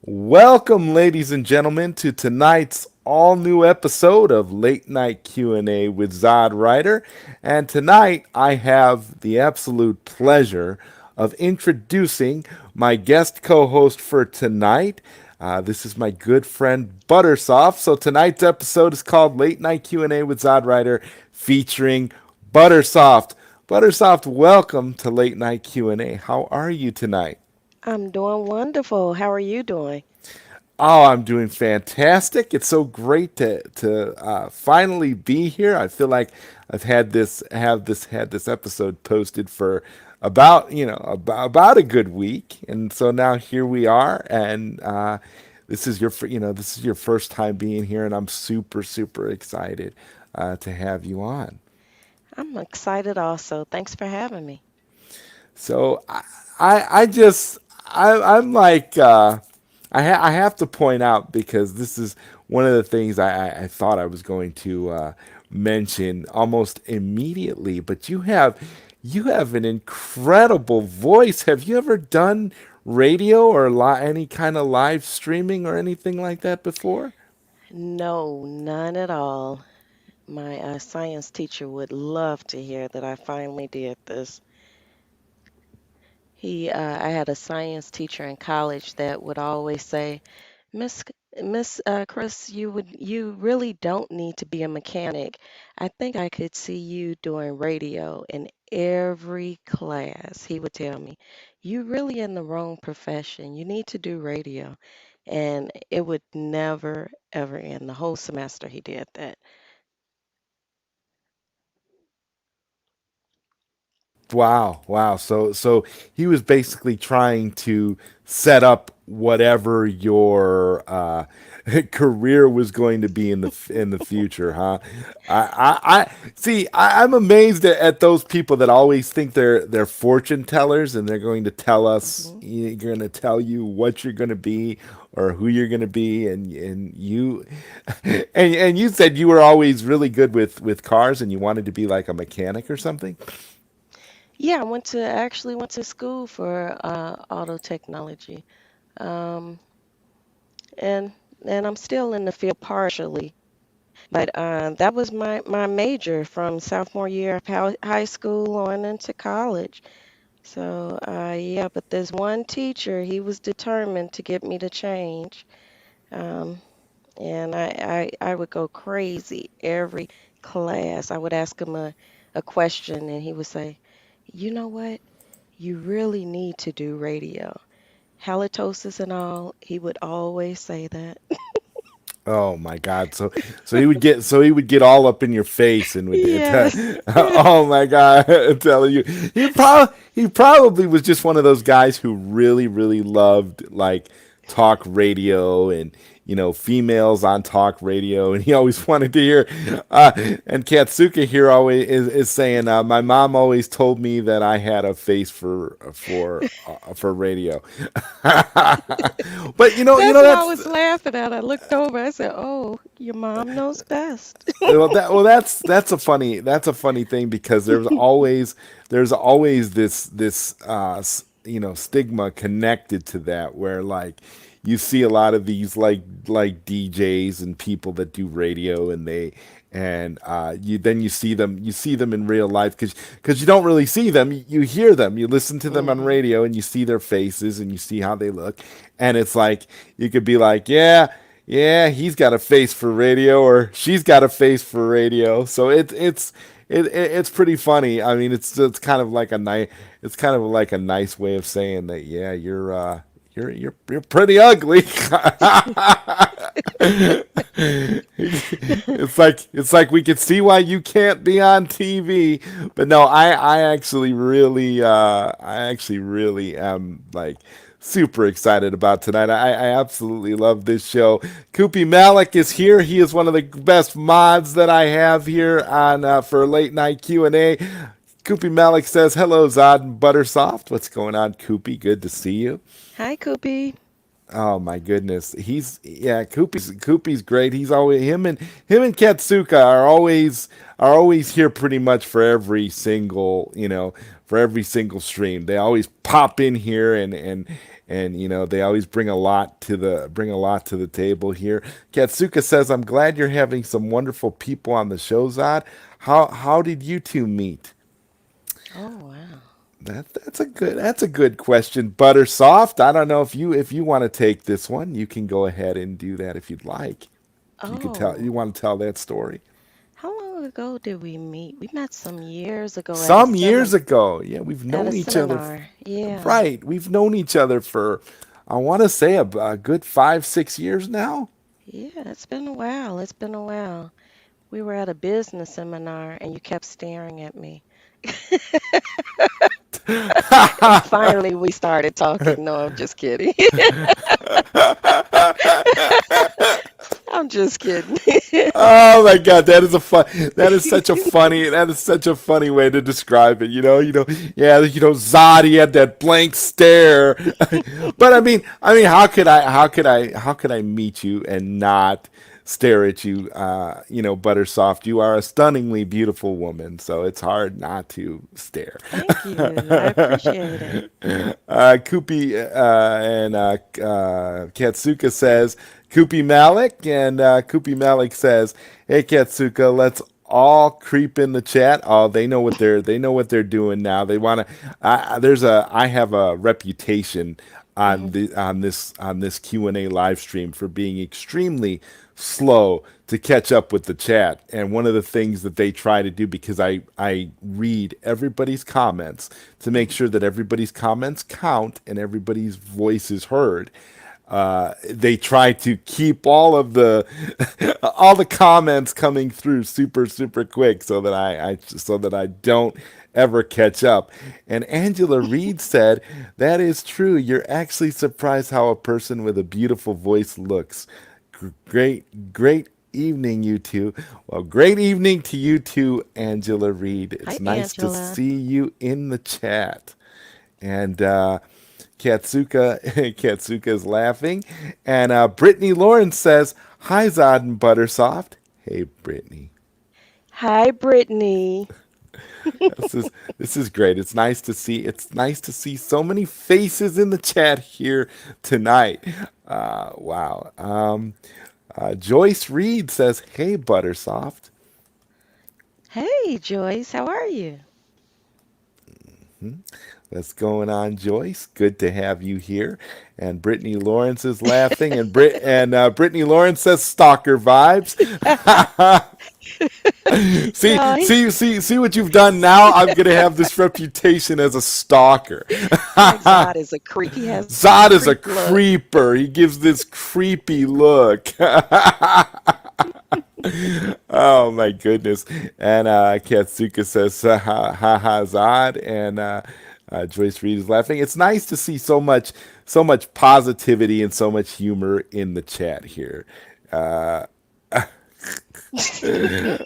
Welcome, ladies and gentlemen, to tonight's all-new episode of Late Night Q&A with ZodWriter. And tonight, I have the absolute pleasure of introducing my guest co-host for tonight. This is my good friend ButterSoft. So tonight's episode is called Late Night Q&A with ZodWriter, featuring ButterSoft. ButterSoft, welcome to Late Night Q&A. How are you tonight? I'm doing wonderful. How are you doing? Oh, I'm doing fantastic. It's so great to finally be here. I feel like I've had this episode posted for about a good week, and so now here we are. And this is your first time being here, and I'm super excited to have you on. I'm excited also. Thanks for having me. So I just I'm like I have to point out because this is one of the things I thought I was going to mention almost immediately. But you have an incredible voice. Have you ever done radio or any kind of live streaming or anything like that before? No, none at all. My science teacher would love to hear that I finally did this. I had a science teacher in college that would always say, Miss Miss Chris, you really don't need to be a mechanic. I think I could see you doing radio in every class. He would tell me, you really in the wrong profession. You need to do radio. And it would never, ever end. The whole semester he did that. Wow. So he was basically trying to set up whatever your career was going to be in the future, huh? I see. I'm amazed at those people that always think they're fortune tellers and they're going to tell us, Mhm. you're going to tell you what you're going to be or who you're going to be, and you and you said you were always really good with cars and you wanted to be like a mechanic or something. Yeah, I actually went to school for auto technology. Um, and and I'm still in the field partially. But that was my major from sophomore year of high school on into college. So yeah, but this one teacher, he was determined to get me to change. Um, and I would go crazy every class. I would ask him a question, and he would say, "You know what? You really need to do radio. Halitosis and all." He would always say that. Oh my God! So he would get all up in your face and would Yes. oh my God, I'm telling you, he probably was just one of those guys who really loved like talk radio and females on talk radio, and he always wanted to hear. Uh, and Katsuka here always is saying, my mom always told me that I had a face for radio. But That's what I that's was laughing at. I looked over. I said, "Oh, your mom knows best." that's a funny thing because there's always this stigma connected to that where like you see a lot of these like DJs and people that do radio and you see them in real life because you don't really see them, you hear them, you listen to them on Hmm. radio and you see their faces and you see how they look, and it's like you could be like, yeah, he's got a face for radio, or she's got a face for radio. So it's pretty funny. I mean, it's kind of like a nice way of saying that. Yeah, you're pretty ugly. It's like we could see why you can't be on TV, but no, I actually really am like super excited about tonight. I absolutely love this show. Koopy Malik is here. He is one of the best mods that I have here on for late night Q&A. Koopy Malik says, "Hello, Zod and Buttersoft. What's going on, Koopy? Good to see you." Hi, Koopy. Oh my goodness. Koopy's great. He's always him and Katsuka are always here pretty much for every single, for every single stream. They always pop in here and they always bring a lot to the table here. Katsuka says, "I'm glad you're having some wonderful people on the show, Zod. How did you two meet?" Oh, wow. That's a good question. Buttersoft. I don't know if you want to take this one. You can go ahead and do that if you'd like. You Oh, want to tell that story? how long ago did we meet? We met some years ago at a Some years ago. Yeah, we've at a known each other. seminar. Yeah. Right. We've known each other for I want to say a good 5 6 years now. Yeah, it's been a while. It's been a while. We were at a business seminar and you kept staring at me. And finally we started talking. No, I'm just kidding. I'm just kidding. Oh my God, that is such a funny way to describe it. Yeah, Zod, he had that blank stare. But I mean, how could I meet you and not stare at you? Buttersoft, you are a stunningly beautiful woman, so it's hard not to stare. Thank you. I appreciate it. Kupi and Katsuka says, Kupi Malik, and Kupi Malik says, "Hey Katsuka, let's all creep in the chat." Oh, they know what they're doing now. They want to. I have a reputation on Hmm. this Q&A live stream for being extremely slow to catch up with the chat. And one of the things that they try to do, because I read everybody's comments to make Hmm. sure that everybody's comments count and everybody's voice is heard, they try to keep all of the all the comments coming through super super quick so that I don't ever catch up. And Angela Reed said, "That is true. You're actually surprised how a person with a beautiful voice looks. Great evening, you two." Well, great evening to you too, Angela Reed. Hi, It's nice to Angela. see you in the chat. And Katsuka is laughing. And Brittany Lawrence says, "Hi, Zod and Buttersoft." Hey, Brittany. Hi, Brittany. This is this is great. It's nice to see so many faces in the chat here tonight. Wow. Joyce Reed says, "Hey, Buttersoft." Hey, Joyce. How are you? What's going on, Joyce? Good to have you here. And Brittany Lawrence is laughing, and Brittany Lawrence says, "Stalker vibes." See, No, see what you've done now. I'm gonna have this reputation as a stalker. he's like Zod is a creep. He has this Zod creep is a look. creeper. He gives this creepy look. Oh my goodness. And Katsuka says, "Ha ha Zod," and Joyce Reed is laughing. It's nice to see so much positivity and so much humor in the chat here.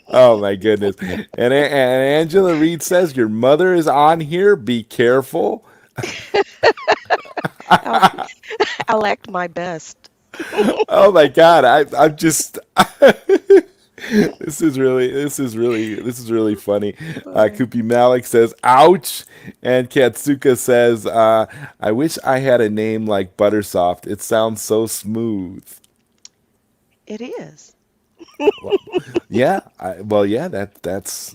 Oh my goodness. And Angela Reed says, "Your mother is on here. Be careful." I'll, I'll act my best. Oh my God. I'm just this is really funny. Funny. Kupi Malik says, "Ouch," and Katsuka says, "I wish I had a name like Buttersoft. It sounds so smooth." It is. Well, yeah, well, yeah. That's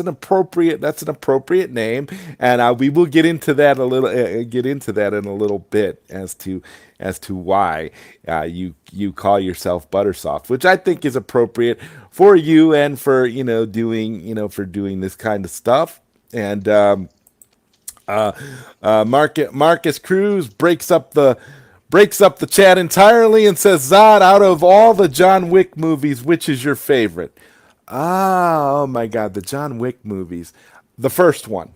an appropriate name, and we will get into that in a little bit as to why you call yourself Buttersoft, which I think is appropriate for you and for doing this kind of stuff. And Marcus Cruz breaks up the chat entirely and says, "Zod, out of all the John Wick movies, which is your favorite?" Oh my God, the John Wick movies. The first one.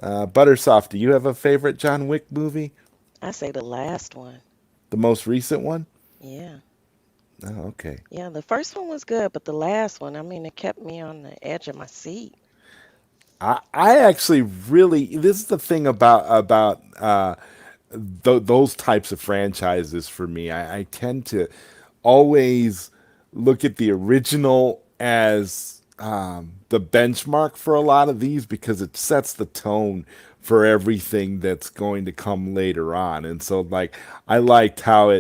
Buttersoft, do you have a favorite John Wick movie? I say the last one. The most recent one? Yeah. Oh, okay. Yeah, the first one was good, but the last one, I mean, it kept me on the edge of my seat. I actually really, this is the thing about those types of franchises for me. I tend to always look at the original as the benchmark for a lot of these because it sets the tone for everything that's going to come later on. And so like I liked how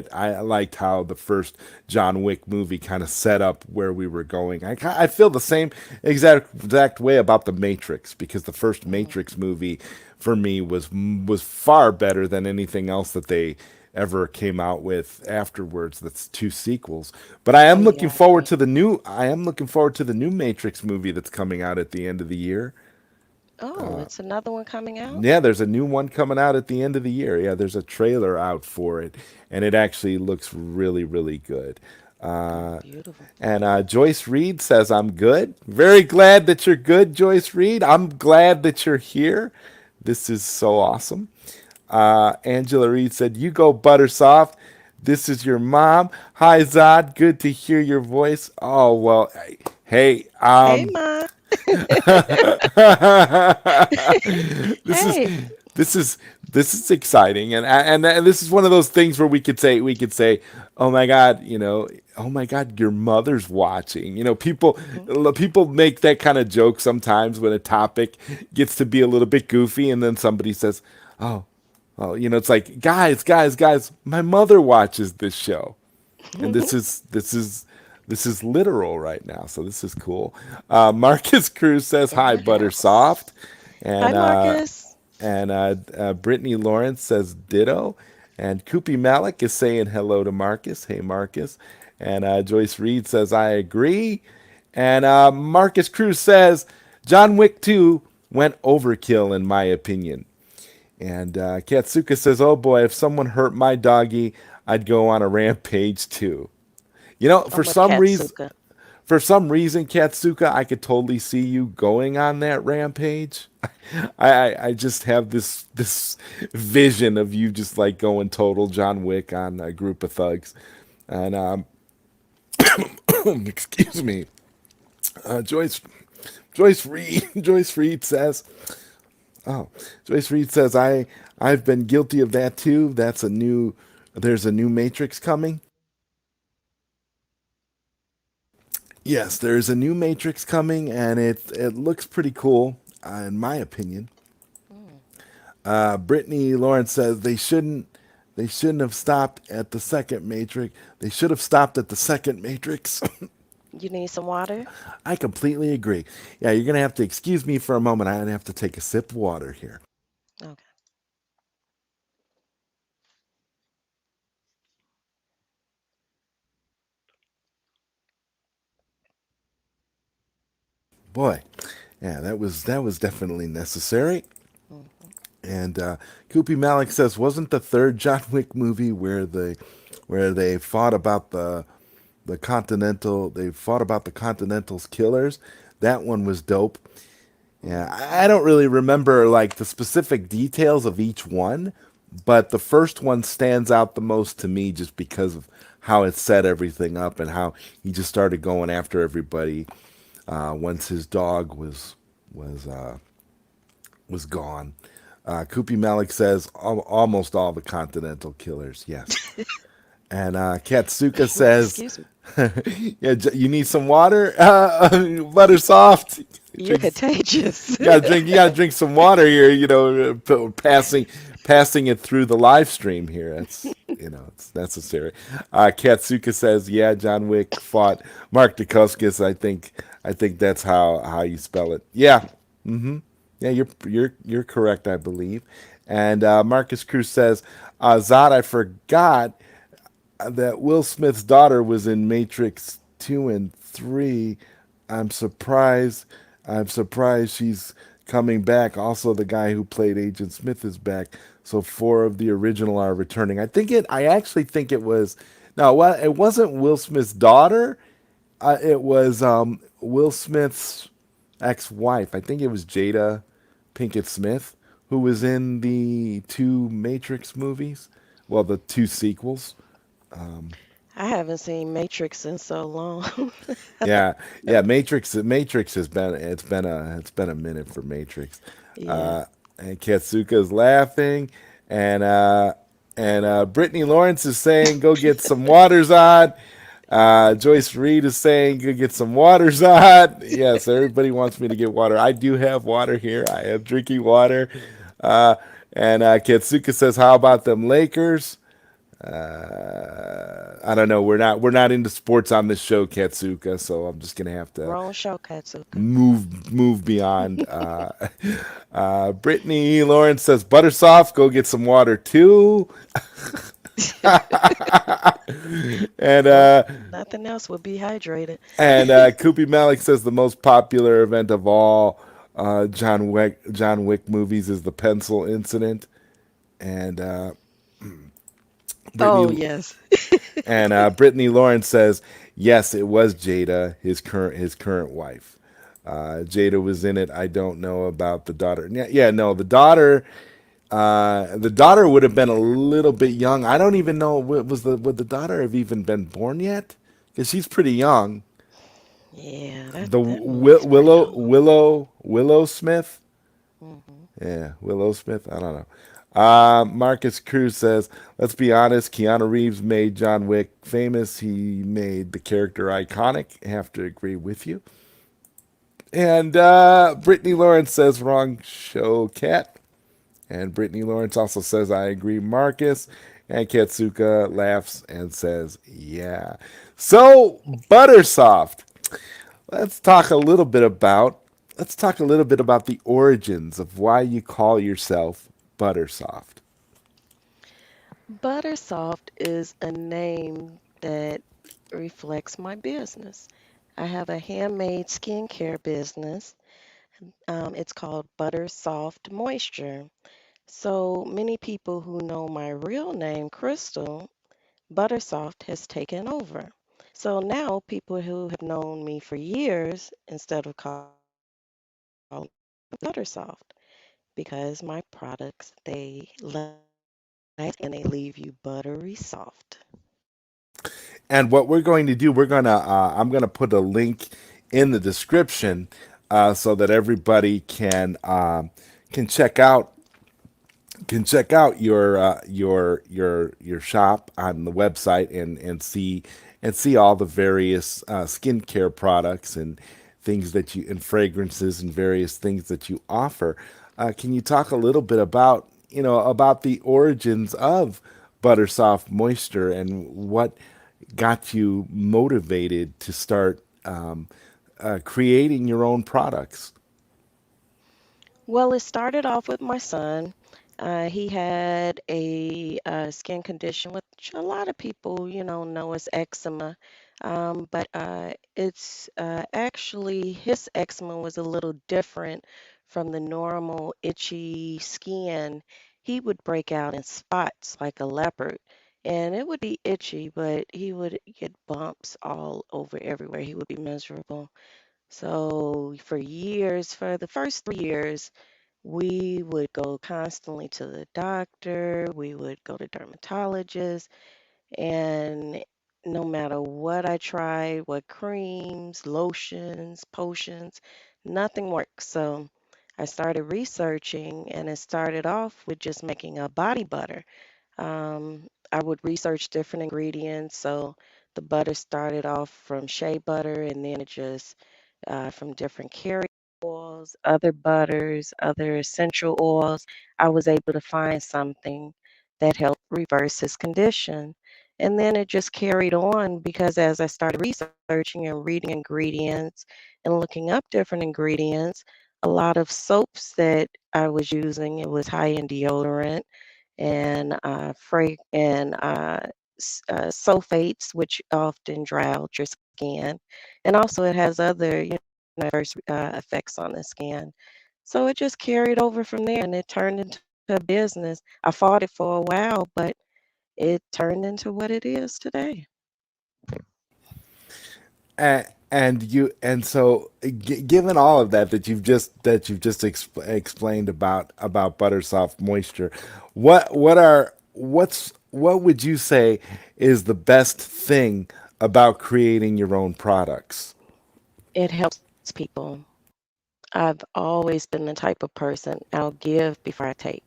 the first John Wick movie kind of set up where we were going. I feel the same exact way about the Matrix because the first Mm. Matrix movie for me was far better than anything else that they ever came out with afterwards. That's two sequels. But Oh yeah, I agree. I am looking forward to the new Matrix movie that's coming out at the end of the year. Oh, it's another one coming out? Yeah, there's a new one coming out at the end of the year. Yeah, there's a trailer out for it, and it actually looks really, really good. Oh, Uh, beautiful. and Joyce Reed says, I'm good. Very glad that you're good, Joyce Reed. I'm glad that you're here. This is so awesome. Angela Reed said, You go, Buttersoft. This is your mom. Hi, Zod. Good to hear your voice. Oh, well, hey, Hey, Ma. this is Hey. this is this is exciting, and this is one of those things where we could say, oh my god, oh my god, your mother's watching. Hmm. People make that kind of joke sometimes when a topic gets to be a little bit goofy, and then somebody says, oh, well, it's like, guys, my mother watches this show, and this is literal right now, so this is cool. Marcus Cruz says In hi, the house. Buttersoft, Hi, and Marcus. Brittany Lawrence says ditto, and Koopy Malik is saying hello to Marcus. Hey, Marcus, and Joyce Reed says I agree, and Marcus Cruz says John Wick 2 went overkill in my opinion. And Katsuka says, "Oh boy, if someone hurt my doggy, I'd go on a rampage too." You know, I'm with Katsuka. for some reason, Katsuka, I could totally see you going on that rampage. I just have this vision of you just like going total John Wick on a group of thugs. And excuse me, Joyce Reed Joyce Reed says, oh, Joyce Reed says I've been guilty of that too. There's a new Matrix coming. Yes, there's a new Matrix coming, and it looks pretty cool, in my opinion. Mm. Brittany Lawrence says they shouldn't have stopped at the second Matrix. They should have stopped at the second Matrix. You need some water? I completely agree. Yeah, you're gonna have to excuse me for a moment. I have to take a sip of water here. Okay. Boy, yeah, that was definitely necessary. Hmm. And Koopy Malik says, wasn't the third John Wick movie where they fought about the Continental's killers? That one was dope. Yeah, Hmm. I don't really remember like the specific details of each one, but the first one stands out the most to me just because of how it set everything up and how he just started going after everybody once his dog was uh, was gone. Koopy Malik says almost all the Continental killers, yes. And Katsuka says, Excuse me. "Yeah, you need some water, Buttersoft. You're Drink, contagious. you gotta drink some water here. Passing it through the live stream here. It's necessary." Katsuka says, "Yeah, John Wick fought Mark Dacuscus. I think that's how you spell it. Yeah, yeah, you're correct, I believe." And Marcus Cruz says, "Zod, I forgot that Will Smith's daughter was in Matrix 2 and 3. I'm surprised. I'm surprised she's coming back. Also, the guy who played Agent Smith is back. So four of the original are returning. I actually think it was, no, well, it wasn't Will Smith's daughter. It was Will Smith's ex-wife. I think it was Jada Pinkett Smith who was in the two Matrix movies. Well, the two sequels. I haven't seen Matrix in so long. Yeah, yeah. Matrix it's been a minute for Matrix. Yeah. Uh, and Katsuka's laughing, and And Brittany Lawrence is saying, go get some waters on. Joyce Reed is saying, go get some waters on. Yes, everybody wants me to get water. I do have water here. I am drinking water. Uh, and Katsuka says, how about them Lakers? I don't know. We're not into sports on this show, Katsuka. So I'm just gonna have to Wrong show, Katsuka. move beyond. Brittany Lawrence says, Buttersoft, go get some water too. and Well, uh, nothing else will be hydrated. and Koopy Malik says the most popular event of all John Wick movies is the pencil incident. And Oh, Brittany yes. Brittany Lawrence says yes, it was Jada, his current wife. Jada was in it. I don't know about the daughter. Yeah, yeah, no, the daughter would have been a little bit young. I don't even know would the daughter have even been born yet? Because she's pretty young. Yeah, The that movie's pretty old. Willow Smith. Hmm. Yeah, Willow Smith. I don't know. Marcus Cruz says, let's be honest, Keanu Reeves made John Wick famous. He made the character iconic. Have to agree with you. And Brittany Lawrence says, wrong show, Cat. And Brittany Lawrence also says, I agree, Marcus. And Katsuka laughs and says, yeah. So, Buttersoft. Let's talk a little bit about let's talk a little bit about the origins of why you call yourself Buttersoft. Buttersoft is a name that reflects my business. I have a handmade skincare business. It's called ButterSoft Moisture. So many people who know my real name, Crystal, ButterSoft has taken over. So now people who have known me for years, instead of calling me ButterSoft, because my products, they last and they leave you buttery soft. And what we're going to do, I'm gonna put a link in the description so that everybody can check out your shop on the website and see all the various skincare products and things that you and fragrances and various things that you offer. Can you talk a little bit about the origins of Buttersoft Moisture and what got you motivated to start creating your own products? Well, it started off with my son. He had a skin condition, which a lot of people, know as eczema. But it's actually his eczema was a little different from the normal itchy skin. He would break out in spots like a leopard, and it would be itchy, but he would get bumps all over everywhere. He would be miserable. So for the first 3 years, we would go constantly to the doctor, we would go to dermatologists, and no matter what I tried, what creams, lotions, potions, nothing worked. So I started researching, and it started off with just making a body butter. I would research different ingredients. So the butter started off from shea butter, and then it just from different carrier oils, other butters, other essential oils. I was able to find something that helped reverse his condition. And then it just carried on because as I started researching and reading ingredients and looking up different ingredients, a lot of soaps that I was using, it was high in deodorant and sulfates, which often dry out your skin, and also it has other adverse effects on the skin. So it just carried over from there, and it turned into a business. I fought it for a while, but it turned into what it is today. Given all of that you've just explained about Buttersoft Moisture, what would you say is the best thing about creating your own products? It helps people. I've always been the type of person I'll give before I take.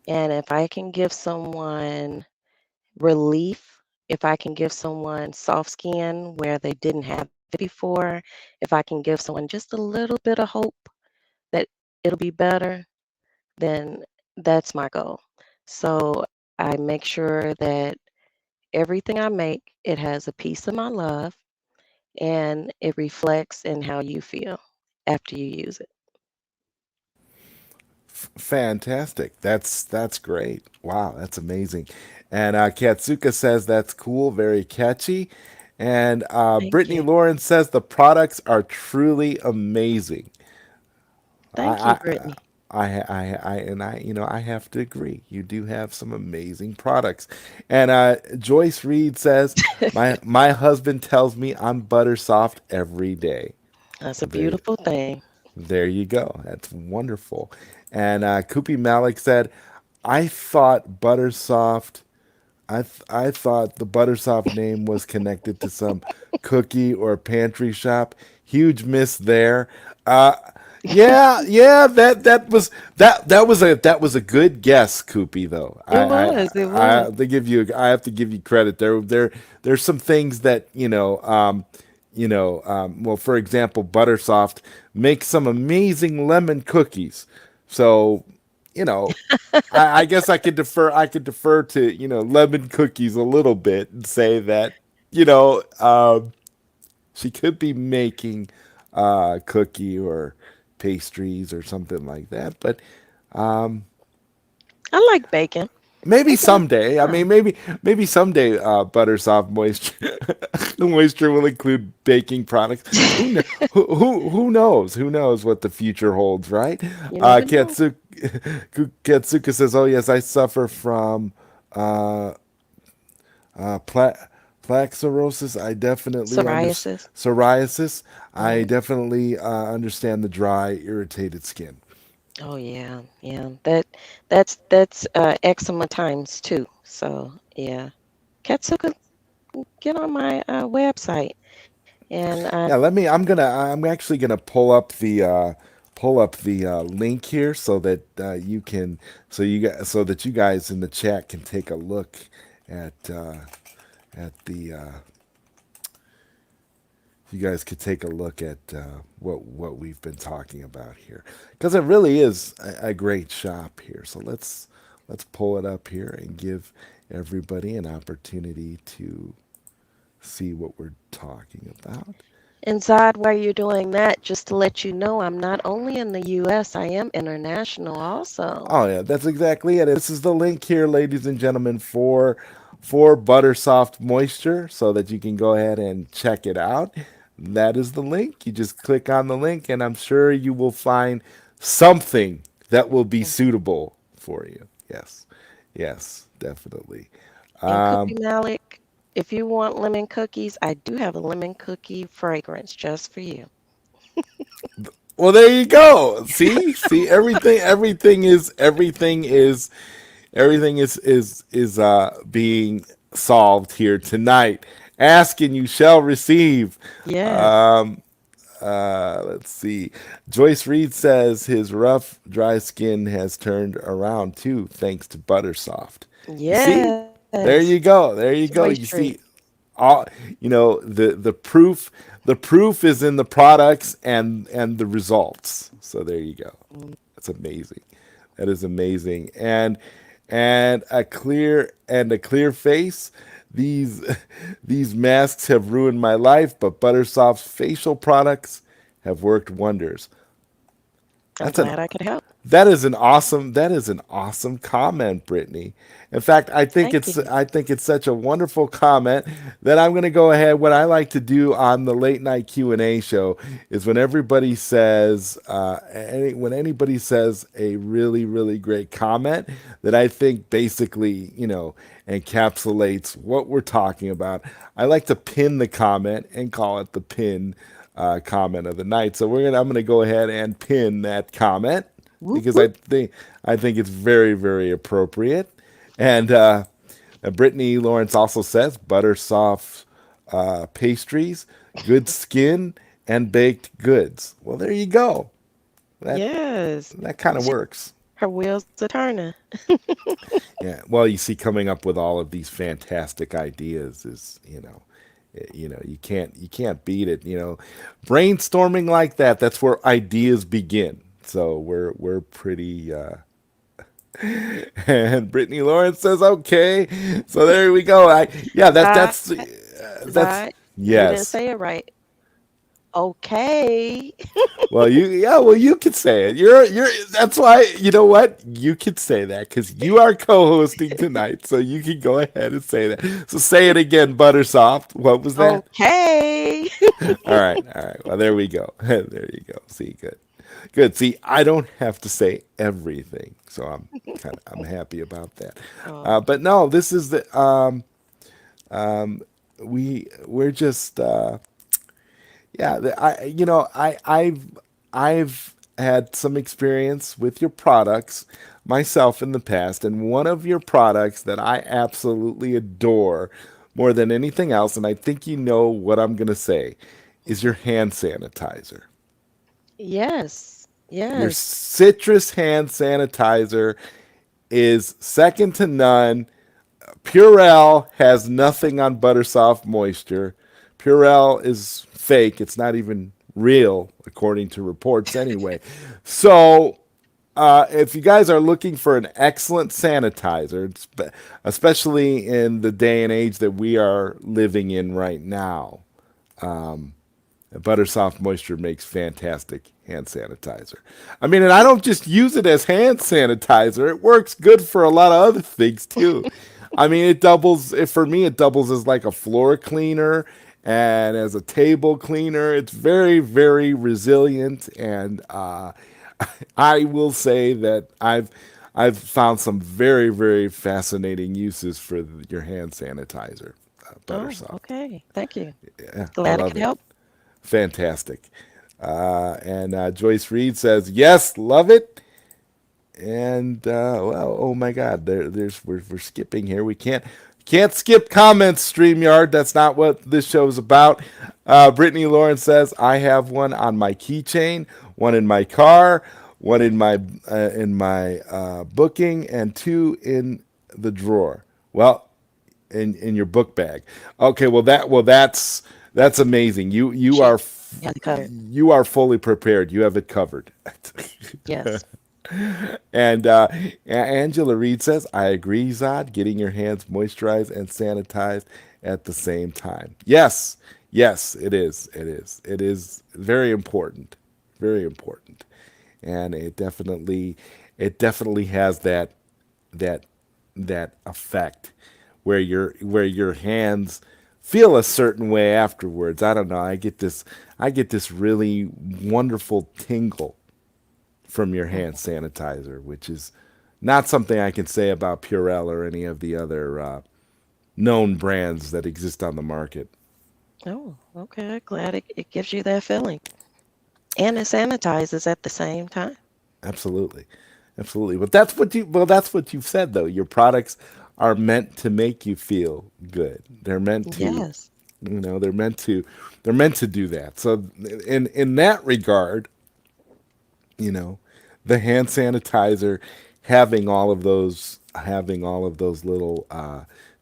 And if I can give someone relief, if I can give someone soft skin where they didn't have it before, if I can give someone just a little bit of hope that it'll be better, then that's my goal. So I make sure that everything I make, it has a piece of my love and it reflects in how you feel after you use it. Fantastic. That's great. Wow, that's amazing. And Katsuka says that's cool, very catchy. And Thank Brittany you. Lawrence says the products are truly amazing. Thank you, I, Brittany. and I have to agree. You do have some amazing products. And Joyce Reed says, my husband tells me I'm butter soft every day. That's a There, beautiful thing. there you go. That's wonderful. And Koopy Malik said, I thought Buttersoft I thought the Buttersoft name was connected to some cookie or pantry shop. Huge miss there. Uh, yeah, that was a good guess, Koopy. Though It was, it I was. have to give you credit. There's some things that well, for example, Buttersoft makes some amazing lemon cookies. So you know, I guess I could defer. I could defer to lemon cookies a little bit and say that you know she could be making cookie or pastries or something like that. But I like bacon. maybe Bacon is someday. I mean, fun. maybe someday Buttersoft moisture moisture will include baking products. Who knows? Who knows what the future holds, right? You never know. Katsuka says, "Oh yes, I suffer from uh, uh, pla- plaque cirrhosis. I definitely understand Psoriasis. psoriasis. I Hmm. definitely understand the dry, irritated skin." Oh yeah, yeah. That's eczema times two. So yeah, Katsuka, get on my website and Yeah, let me. I'm actually gonna pull up the link here so that you can so that you guys in the chat can take a look at the you guys could take a look at what we've been talking about here because it really is a great shop here. So let's pull it up here and give everybody an opportunity to see what we're talking about. and Zod, while you're doing that, just to let you know, I'm not only in the U.S., I am international also. Oh yeah, that's exactly it. And this is the link here, ladies and gentlemen, for Buttersoft Moisture, so that you can go ahead and check it out. That is the link. You just click on the link, and I'm sure you will find something that will be Mhm. suitable for you. Yes, yes, definitely. And Cookie Malik, if you want lemon cookies, I do have a lemon cookie fragrance just for you. Well, there you go. See, everything is being solved here tonight. Ask and you shall receive. Yes, Um, let's see. Joyce Reed says his rough, dry skin has turned around too, thanks to Buttersoft. You see, yes. there you go. There you go. Joy You Street. see, all the proof is in the products and the results. So there you go. That's amazing. That is amazing. And a clear face. These these masks have ruined my life, but Buttersoft's facial products have worked wonders. I'm That's an glad I could help. that is an awesome comment, Brittany. In fact, Thank you. I think it's such a wonderful comment that I'm going to go ahead. What I like to do on the late night Q&A show is when everybody says when anybody says a really great comment that I think basically encapsulates what we're talking about. I like to pin the comment and call it the pin comment of the night. So I'm gonna go ahead and pin that comment Whoop, because whoop. I think it's very appropriate. And Brittany Lawrence also says butter soft pastries, good skin, and baked goods. Well, there you go. That Yes. that kind of She, works. Her wheels are turning. Yeah. Well, you see, coming up with all of these fantastic ideas is, you can't beat it. Brainstorming like that. That's where ideas begin. So we're pretty. And Brittany Lawrence says, "Okay." So there we go. Yeah. Zod, That's Zod, you didn't yes. say it right. Okay. Well, you could say it. You're. That's why you know what you could say that because you are co-hosting tonight, so you can go ahead and say that. So say it again, Buttersoft. What was that? Okay. All right, all right. Well, there we go. There you go. See, good, good. See, I don't have to say everything, so I'm happy about that. Oh, But no, this is the we're just yeah, I've had some experience with your products myself in the past, and one of your products that I absolutely adore more than anything else, and I think you know what I'm gonna say, is your hand sanitizer. yes. Your Yes. citrus hand sanitizer is second to none. Purell has nothing on Buttersoft Moisture. Purell is fake. It's not even real, according to reports anyway. So, if you guys are looking for an excellent sanitizer, especially in the day and age that we are living in right now, ButterSoft Moisture makes fantastic hand sanitizer. I mean, and I don't just use it as hand sanitizer. It works good for a lot of other things too. I mean, it doubles, for me, it doubles as like a floor cleaner and as a table cleaner. It's very, very resilient. And I will say that I've found some very, very fascinating uses for your hand sanitizer, Oh, ButterSoft. okay. Thank you. Yeah, I Glad I love could it. help. Fantastic. And Joyce Reed says, "Yes, love it." And well, oh my God, we're skipping here. We can't skip comments. Streamyard. That's not what this show is about. Brittany Lawrence says, "I have one on my keychain, one in my car, one in my booking, and two in the drawer." Well, in your book bag. Okay, that's amazing. She has it covered. You are fully prepared. You have it covered. Yes. And Angela Reed says, "I agree, Zod. Getting your hands moisturized and sanitized at the same time. Yes, yes, it is. It is. It is very important. Very important. And it definitely has that that effect where your hands feel a certain way afterwards. I don't know. I get this really wonderful tingle from your hand Mhm. sanitizer, which is not something I can say about Purell or any of the other known brands that exist on the market. Oh, okay. Glad it gives you that feeling. And it sanitizes at the same time. Absolutely, absolutely. But that's what you've said though. Your products are meant to make you feel good. They're meant to, Yes. they're meant to do that. So in that regard, you know, the hand sanitizer having all of those little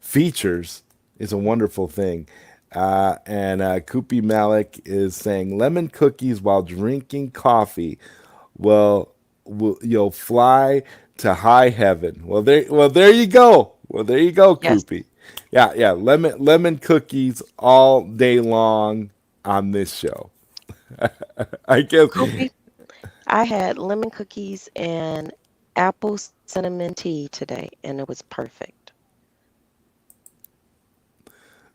features is a wonderful thing. And Koopy Malik is saying lemon cookies while drinking coffee. You'll fly to high heaven. Well there you go. Well there you go, Yes. Koopy. Yeah, yeah. Lemon cookies all day long on this show. I guess. Kopi, I had lemon cookies and apple cinnamon tea today, and it was perfect.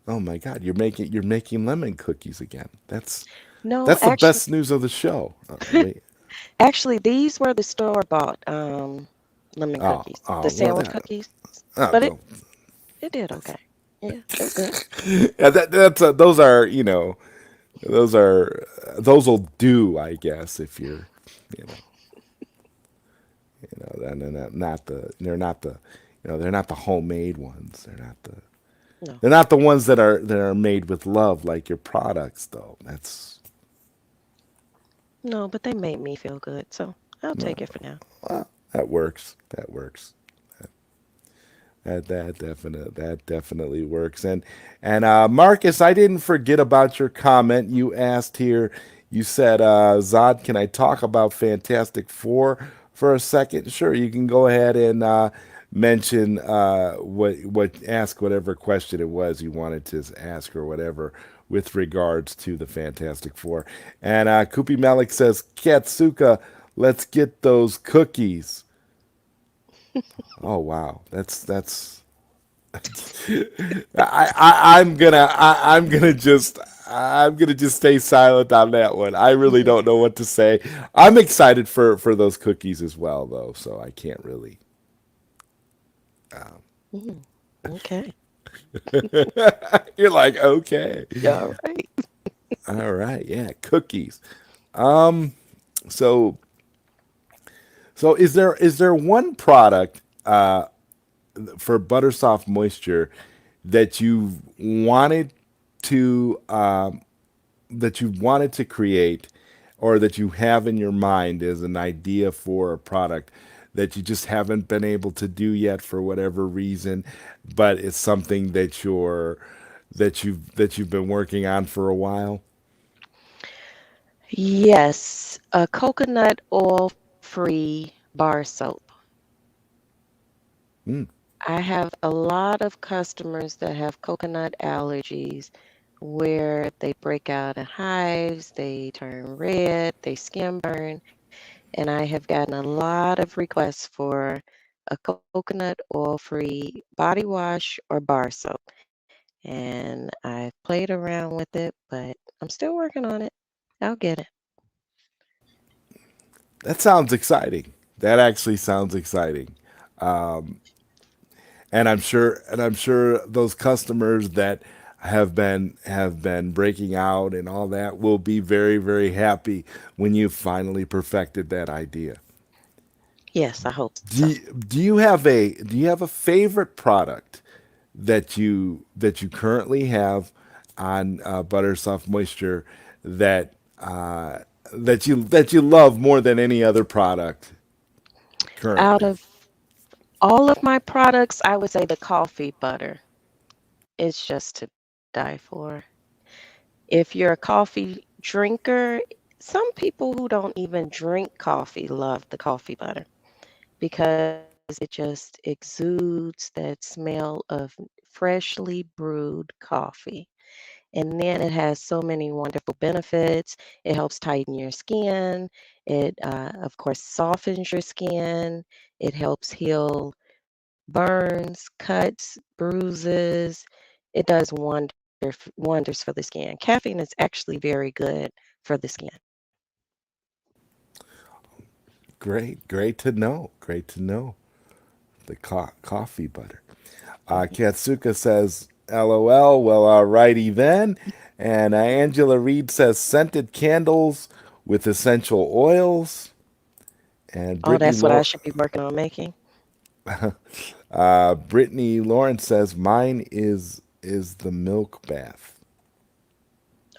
Oh my God, you're making lemon cookies again. That's No, that's the best news of the show. Wait. actually, these were the store-bought lemon Oh, cookies, the oh, well sandwich that. cookies, Oh, but it well, it did okay. Yeah, they were good. yeah, those are those'll do, I guess, if you're you know then they're not the homemade ones. No, They're not the ones that are made with love like your products though. That's no, but they made me feel good, so I'll no, take it for now. That works. That works. That definitely works. And Marcus, I didn't forget about your comment. You asked here. You said, "Zod, can I talk about Fantastic Four for a second?" Sure, you can go ahead and mention what ask whatever question it was you wanted to ask or whatever with regards to the Fantastic Four. And Kupi Malik says, "Katsuka, let's get those cookies." Oh wow, that's I'm gonna just stay silent on that one. I really Hmm. don't know what to say. I'm excited for those cookies as well, though, so I can't really. Hmm. Okay. You're like, okay, All right. all right, yeah, cookies. Um, so is there one product for ButterSoft Moisture that you wanted to create or that you have in your mind as an idea for a product that you just haven't been able to do yet for whatever reason, but it's something that you've been working on for a while? Yes, a coconut oil-free bar soap. Mm, I have a lot of customers that have coconut allergies where they break out in hives, they turn red, they skin burn, and I have gotten a lot of requests for a coconut oil-free body wash or bar soap. And I've played around with it, but I'm still working on it. I'll get it. that sounds exciting. That actually sounds exciting. And I'm sure those customers that have been breaking out and all that will be very very happy when you finally perfected that idea. Yes, I hope so. Do you have a favorite product that you currently have on ButterSoft Moisture that that you love more than any other product Out currently? of all of my products, I would say the coffee butter. It's just to die for. If you're a coffee drinker, some people who don't even drink coffee love the coffee butter because it just exudes that smell of freshly brewed coffee. And then it has so many wonderful benefits. It helps tighten your skin. It, of course, softens your skin. It helps heal burns, cuts, bruises. It does wonders for the skin. Caffeine is actually very good for the skin. Great to know. Great to know. The coffee butter. Mhm. Katsuka says, "LOL." Well, alrighty then. And Angela Reed says, "Scented candles with essential oils." And Oh, that's what I should be working on making. Brittany Lawrence says, "Mine is the milk bath."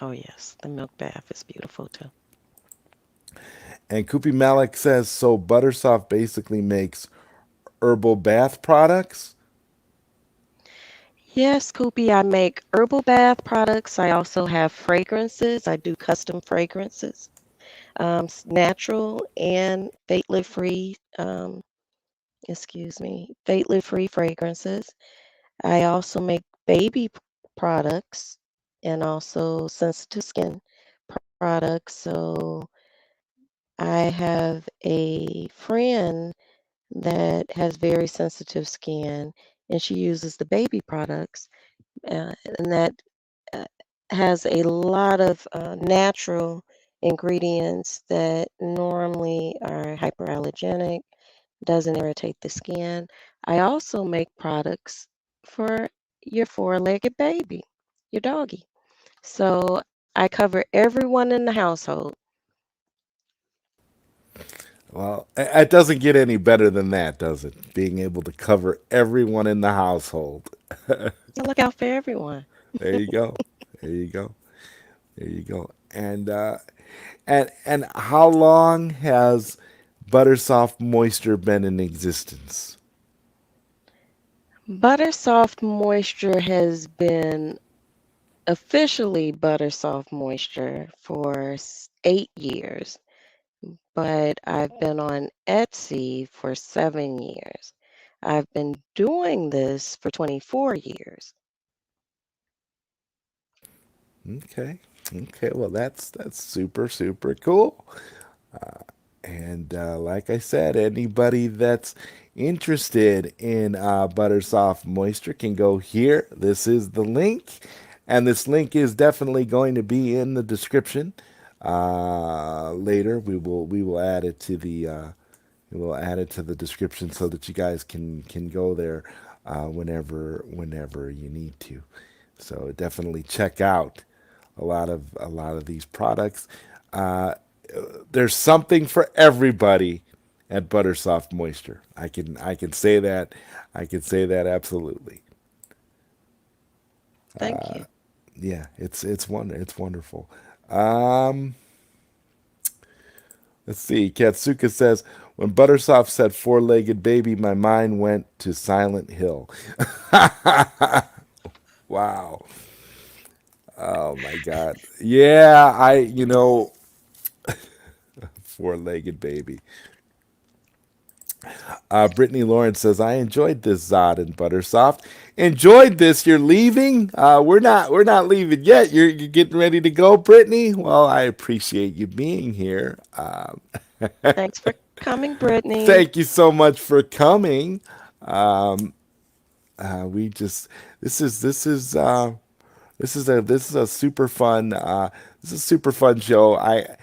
Oh, yes, the milk bath is beautiful too. And Kupi Malik says, "So Buttersoft basically makes herbal bath products." Yes, Koopy, I make herbal bath products. I also have fragrances. I do custom fragrances, natural and fatelet-free, fatelet-free fragrances. I also make baby products and also sensitive skin products. So I have a friend that has very sensitive skin and she uses the baby products and that uh, has a lot of natural ingredients that normally are hyperallergenic, doesn't irritate the skin. I also make products for your four-legged baby, your doggy. So I cover everyone in the household. Well, it doesn't get any better than that, does it? Being able to cover everyone in the household. I look out for everyone. There you go. There you go. There you go. And how long has ButterSoft Moisture been in existence? Buttersoft Moisture has been officially Buttersoft Moisture for 8 years, but I've been on Etsy for 7 years. I've been doing this for 24 years. Okay. Okay. Well, that's super super cool. And like I said, anybody that's interested in ButterSoft Moisture can go here. This is the link, and this link is definitely going to be in the description. Later, we will add it to the we'll add it to the description so that you guys can go there whenever you need to. So definitely check out a lot of these products. Uh, there's something for everybody at ButterSoft Moisture. I can say that. I can say that absolutely. Thank you. Yeah, it's wonderful. Um, let's see. Katsuka says, when ButterSoft said four-legged baby, my mind went to Silent Hill. Wow. Oh my God. Yeah, four-legged baby. Brittany Lawrence says, "I enjoyed this Zod and Buttersoft. Enjoyed this. You're leaving. We're not leaving yet. You're getting ready to go, Brittany. Well, I appreciate you being here. Thanks for coming, Brittany. Thank you so much for coming. We just this is a super fun super fun show. I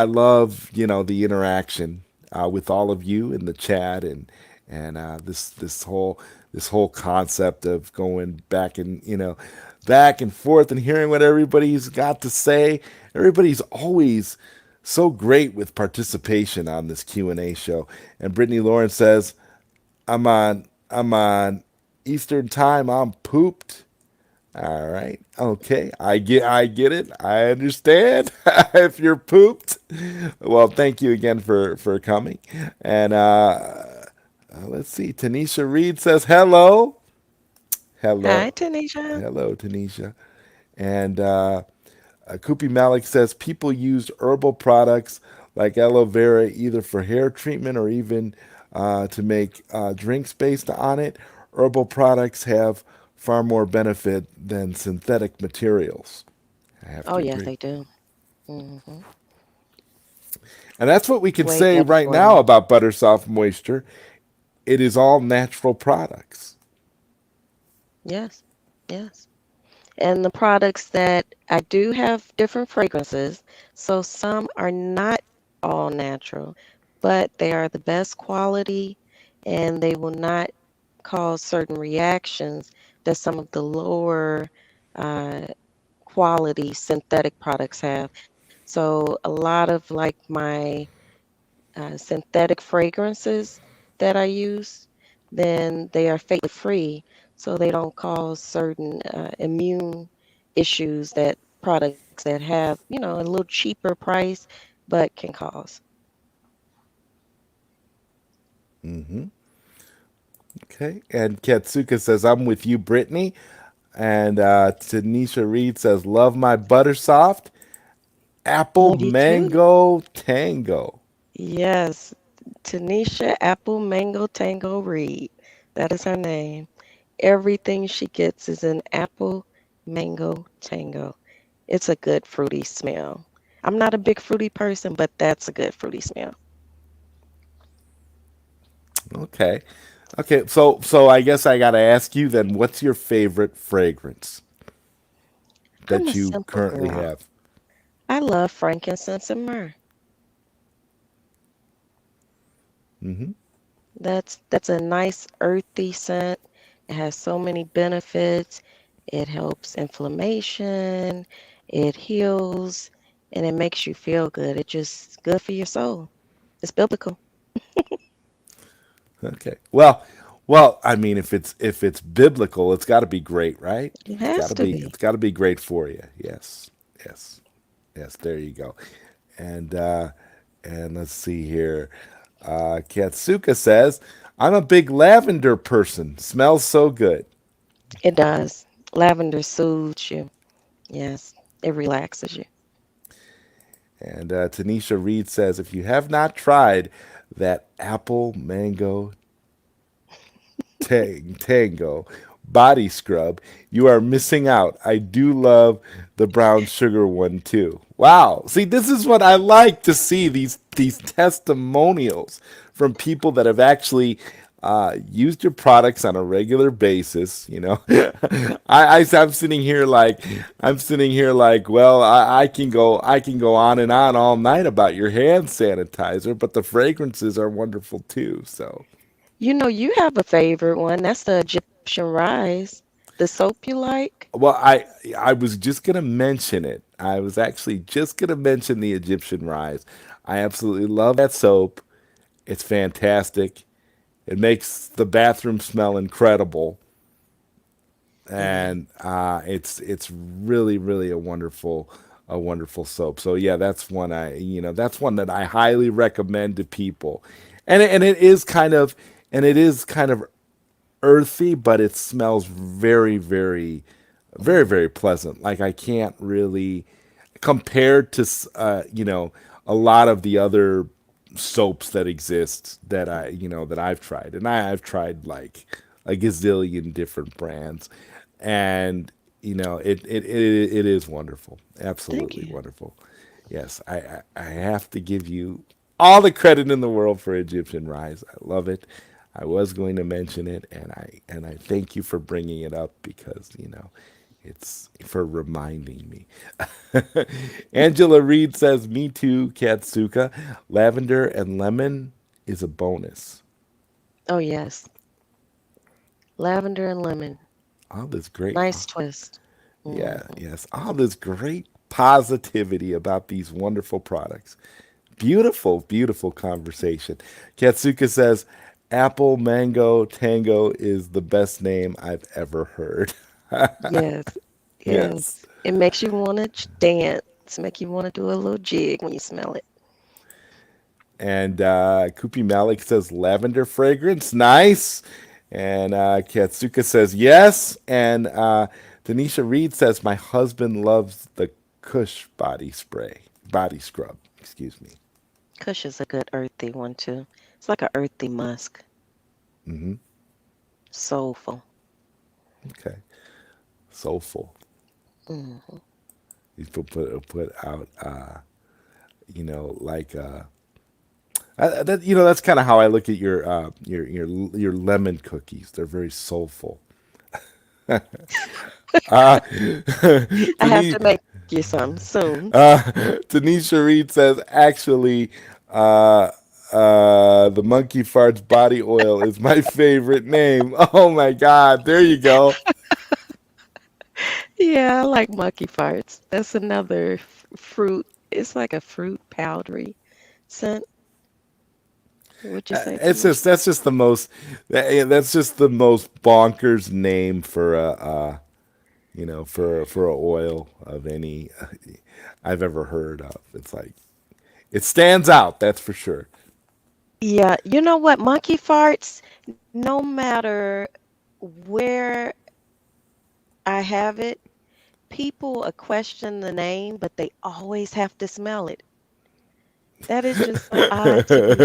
love the interaction with all of you in the chat, and this whole concept of going back and forth and hearing what everybody's got to say. Everybody's always so great with participation on this Q&A show. And Brittany Lawrence says, I'm on Eastern time. I'm pooped. All right. Okay. I get it. I understand. If you're pooped. Well, thank you again for coming. And let's see. Tanisha Reed says hello. Hi, Hello. Tanisha. Hello, Tanisha. And Kupi Malik says people use herbal products like aloe vera either for hair treatment or even to make drinks based on it. Herbal products have far more benefit than synthetic materials. I have Oh, to yes, agree. they do. Hmm. And that's what we can Way say better right for now you. about Buttersoft Moisture. It is all natural products. Yes, yes. And the products that I do have different fragrances. So some are not all natural, but they are the best quality and they will not cause certain reactions that some of the lower uh, quality synthetic products have. So a lot of like my synthetic fragrances that I use, then they are free, so they don't cause certain immune issues that products that have, a little cheaper price, but can cause. Hmm. Okay. And Katsuka says, I'm with you, Brittany. And Tanisha Reed says, love my Buttersoft. Apple Love you too. Mango Tango. Yes, Tanisha Apple Mango Tango Reed. That is her name. Everything she gets is an apple mango tango. It's a good fruity smell. I'm not a big fruity person, but that's a good fruity smell. Okay. Okay. So I guess I got to ask you then, what's your favorite fragrance I'm a that you simple currently girl. have? I love frankincense and myrrh. Hmm. That's a nice earthy scent. It has so many benefits. It helps inflammation, it heals, and it makes you feel good. It's just good for your soul. It's biblical. Okay. Well, I mean, if it's biblical, it's got to be great, right? It It's got has to to be be. it's got to be great for you. Yes. Yes. Yes. There you go. And And let's see here. Katsuka says, I'm a big lavender person. Smells so good. It does. Lavender soothes you. Yes, it relaxes you. And Tanisha Reed says, if you have not tried that apple mango Tango body scrub, you are missing out. I do love the brown sugar one too. Wow. See, this is what I like to see, these testimonials from people that have actually used your products on a regular basis. I'm sitting here like, well, I can go on and on all night about your hand sanitizer, but the fragrances are wonderful too. So You know, you have a favorite one. That's the Egyptian rice. The soap you like? well, I was just gonna mention it. I was actually just gonna mention the Egyptian Rise. I absolutely love that soap. It's fantastic. It makes the bathroom smell incredible, Yeah. and it's really really a wonderful soap. So yeah, that's one that I highly recommend to people, and it is kind of earthy, but it smells very Hmm. pleasant. Like I can't really compared to a lot of the other soaps that exist that that I've tried, and I've tried like a gazillion different brands, and it is wonderful, Thank absolutely you. wonderful. Yes, I have to give you all the credit in the world for Egyptian Rise. I love it. I was going to mention it, and I thank you for bringing it up because it's for reminding me. Angela Reed says, "Me too, Katsuka. Lavender and lemon is a bonus." Oh, yes. Lavender and lemon. All this great, Nice twist. Hmm. yeah, yes, all this great positivity about these wonderful products. Beautiful conversation. Katsuka says, "Apple Mango Tango is the best name I've ever heard." Yes. Yes. Yes. It makes you want to dance, make you want to do a little jig when you smell it. And Kupi Malik says, lavender fragrance. Nice. And Katsuka says, yes. And Tanisha Reed says, my husband loves the Kush body scrub. Excuse me. Kush is a good earthy one too. It's like a earthy musk. Hmm. Soulful. Okay. Soulful. Hmm. You put out, like that's kind of how I look at your lemon cookies. They're very soulful. I have Tanisha, to make you some soon. Tanisha Reed says, actually, the monkey farts body oil is my favorite name. Oh my God. There you go. Yeah, I like monkey farts. That's another fruit. It's like a fruit powdery scent. Would you say, It's just, Tanisha? that's just the most bonkers name for for a oil of any I've ever heard of. It's like, it stands out. That's for sure. Yeah, you know what? Monkey farts, no matter where I have it, people question the name, but they always have to smell it. That is just so odd to me.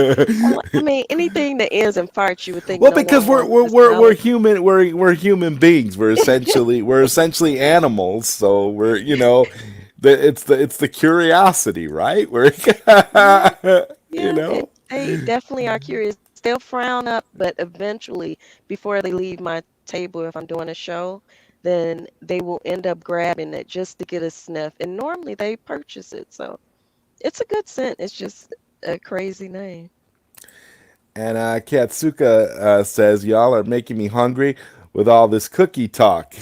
I mean, anything that ends in farts, you would think Well, no because one wants to smell we're it. human, we're human beings. We're essentially animals. So we're it's the curiosity, right? We're Yeah, you yeah, know. they definitely are curious. They'll frown up, but eventually, before they leave my table, if I'm doing a show, then they will end up grabbing it just to get a sniff. And normally they purchase it, so it's a good scent. It's just a crazy name. And Katsuka says, "Y'all are making me hungry with all this cookie talk."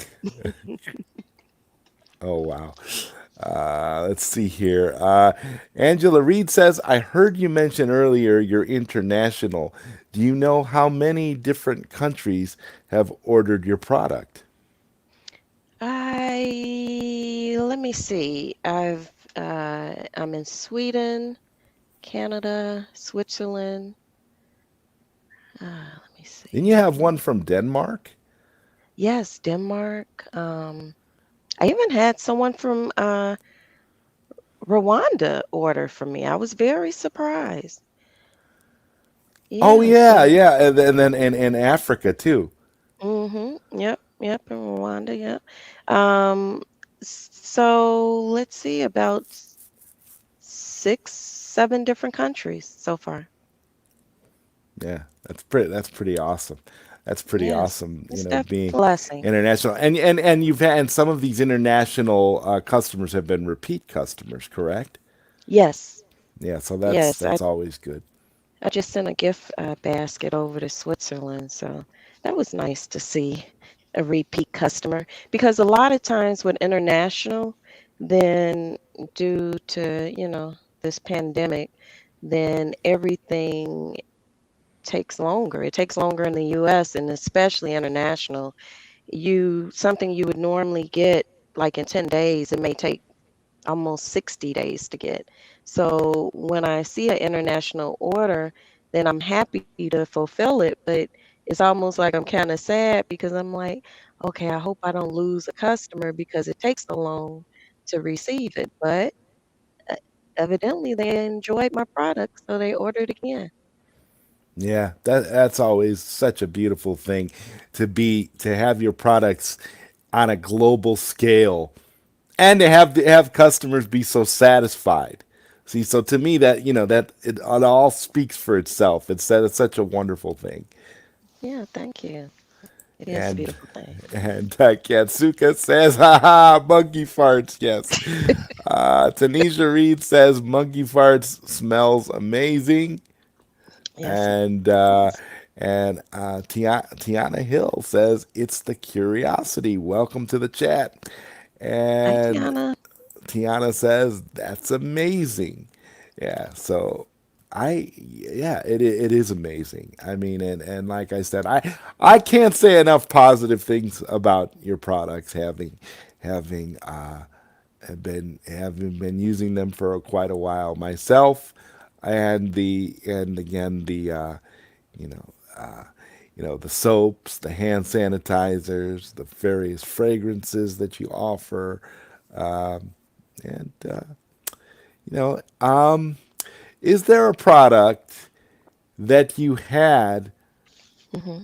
Oh wow. Let's see here. Angela Reed says, "I heard you mention earlier you're international. Do you know how many different countries have ordered your product?" Let me see. I'm in Sweden, Canada, Switzerland. Let me Didn't you see. have one from Denmark? Yes, Denmark. I even had someone from Rwanda order from me. I was very surprised. Oh Yeah, yeah, so yeah, and then in Africa too. yep, in Rwanda, yep. Um, so let's see, about 6, 7 different countries so far. Yeah, that's pretty awesome. That's pretty Yes, awesome. it's definitely Being a blessing. international, and you've had and some of these international customers have been repeat customers, correct? Yes, Yeah, so yes. that's always good. I just sent a gift basket over to Switzerland, so that was nice to see a repeat customer. Because a lot of times with international, then due to, this pandemic, then everything takes longer. It takes longer in the US and especially international. Something you would normally get like in 10 days, it may take almost 60 days to get. So when I see an international order, then I'm happy to fulfill it, but it's almost like I'm kind of sad because I'm like, okay, I hope I don't lose a customer because it takes so long to receive it. But uh, evidently they enjoyed my product, so they ordered again. Yeah, that's always such a beautiful thing to have your products on a global scale and to have customers be so satisfied. See, so to me that that it all speaks for itself. It's such a wonderful thing. Yeah, thank you. It is a And beautiful thing. Katsuka says, haha, monkey farts. Yes. Tanisha Reed says, monkey farts smells amazing. Yes, it And does. Tiana Hill says, it's the curiosity. Welcome to the chat. Hi, And Tiana. Tiana says, that's amazing. Yeah. So yeah, it is amazing. I mean, and like I said, I can't say enough positive things about your products having having been using them for quite a while myself, and again you know the soaps, the hand sanitizers, the various fragrances that you offer, and you know is there a product that you had Hmm.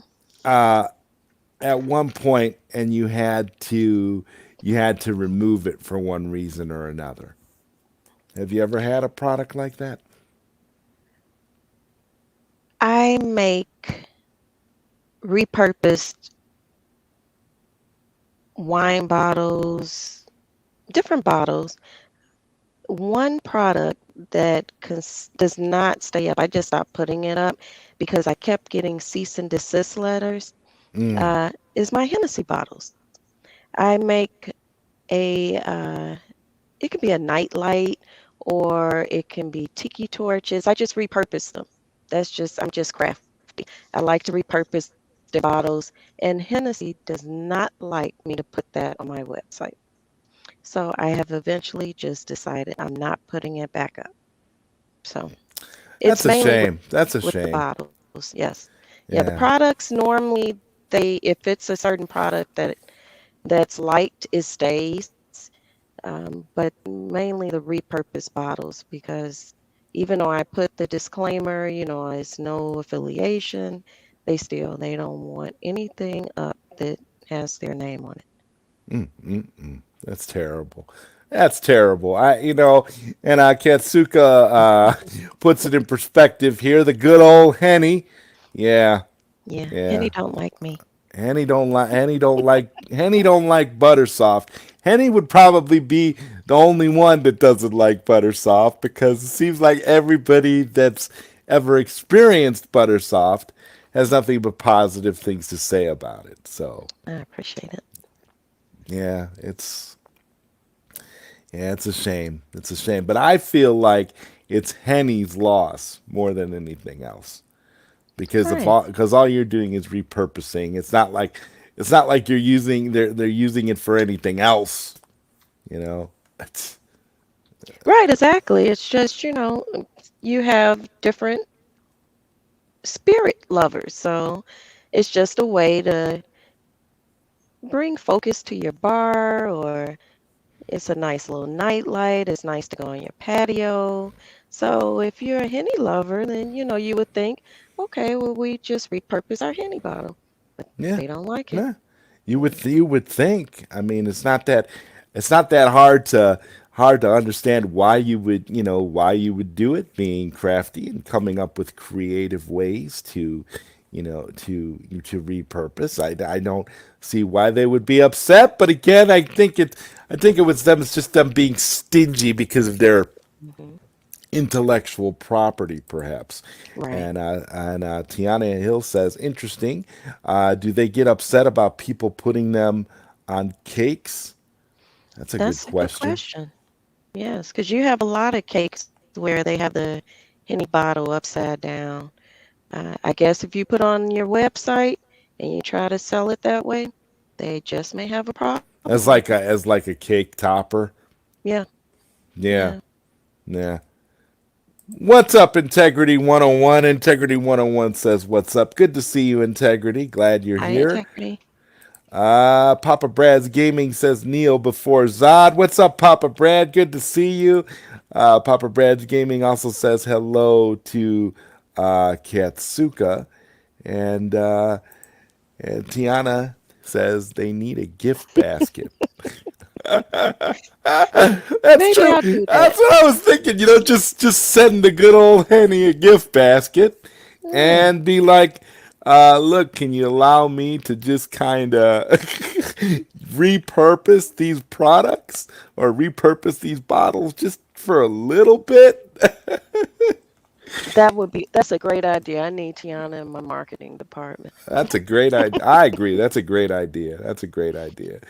at one point and you had to remove it for one reason or another? Have you ever had a product like that? I make repurposed wine bottles, different bottles. One product that does not stay up, I just stopped putting it up because I kept getting cease and desist letters, Mm. is my Hennessy bottles. I make it can be a night light or it can be tiki torches. I just repurpose them. I'm just crafty. I like to repurpose the bottles, and Hennessy does not like me to put that on my website. So I have eventually just decided I'm not putting it back up. So That's it's a mainly shame. That's a with the shame. bottles. Yes. Yeah, the Yeah. products normally if it's a certain product that's liked, it stays. But mainly the repurposed bottles because even though I put the disclaimer, it's no affiliation, they don't want anything up that has their name on it. That's terrible. That's terrible. And Katsuka puts it in perspective here. The good old Henny. Yeah, Yeah, and he yeah. don't like me. Henny don't like Buttersoft. Henny would probably be the only one that doesn't like Buttersoft because it seems like everybody that's ever experienced Buttersoft has nothing but positive things to say about it. So I appreciate it. yeah, it's a shame. It's a shame. But I feel like it's Henny's loss more than anything else. Right. Because all you're doing is repurposing. It's not like they're using it for anything else, you know. It's, Right, exactly. It's just, you have different spirit lovers. So it's just a way to bring focus to your bar, or it's a nice little night light. It's nice to go on your patio. So if you're a Henny lover, then you would think, okay, well we just repurpose our Henny bottle, but Yeah, they don't like it. yeah. You would think. I mean, it's not that hard to understand why you would do it, being crafty and coming up with creative ways to repurpose. I don't see why they would be upset, but again, I think it was them. It's just them being stingy because of their Hmm. intellectual property, perhaps. Right. And Tiana Hill says, interesting. Do they get upset about people putting them on cakes? That's a good That's a good question. question. Yes, because you have a lot of cakes where they have the Henny bottle upside down. I guess if you put on your website and you try to sell it that way, they just may have a problem with As it. like a cake topper. Yeah, Yeah, yeah. yeah. What's up, Integrity 101? Integrity 101 says, what's up? Good to see you, Integrity. Glad you're High here. integrity. Papa Brad's Gaming says Neil before Zod. What's up, Papa Brad? Good to see you. Papa Brad's Gaming also says hello to Katsuka. And, uh, and Tiana says they need a gift basket. That's Maybe true. I'll do that. That's what I was thinking. Just send the good old Henny a gift basket Yeah, and be like, look, can you allow me to just kind of repurpose these products or repurpose these bottles just for a little bit? that's a great idea. I need Tiana in my marketing department. That's a great idea. I agree. That's a great idea. That's a great idea.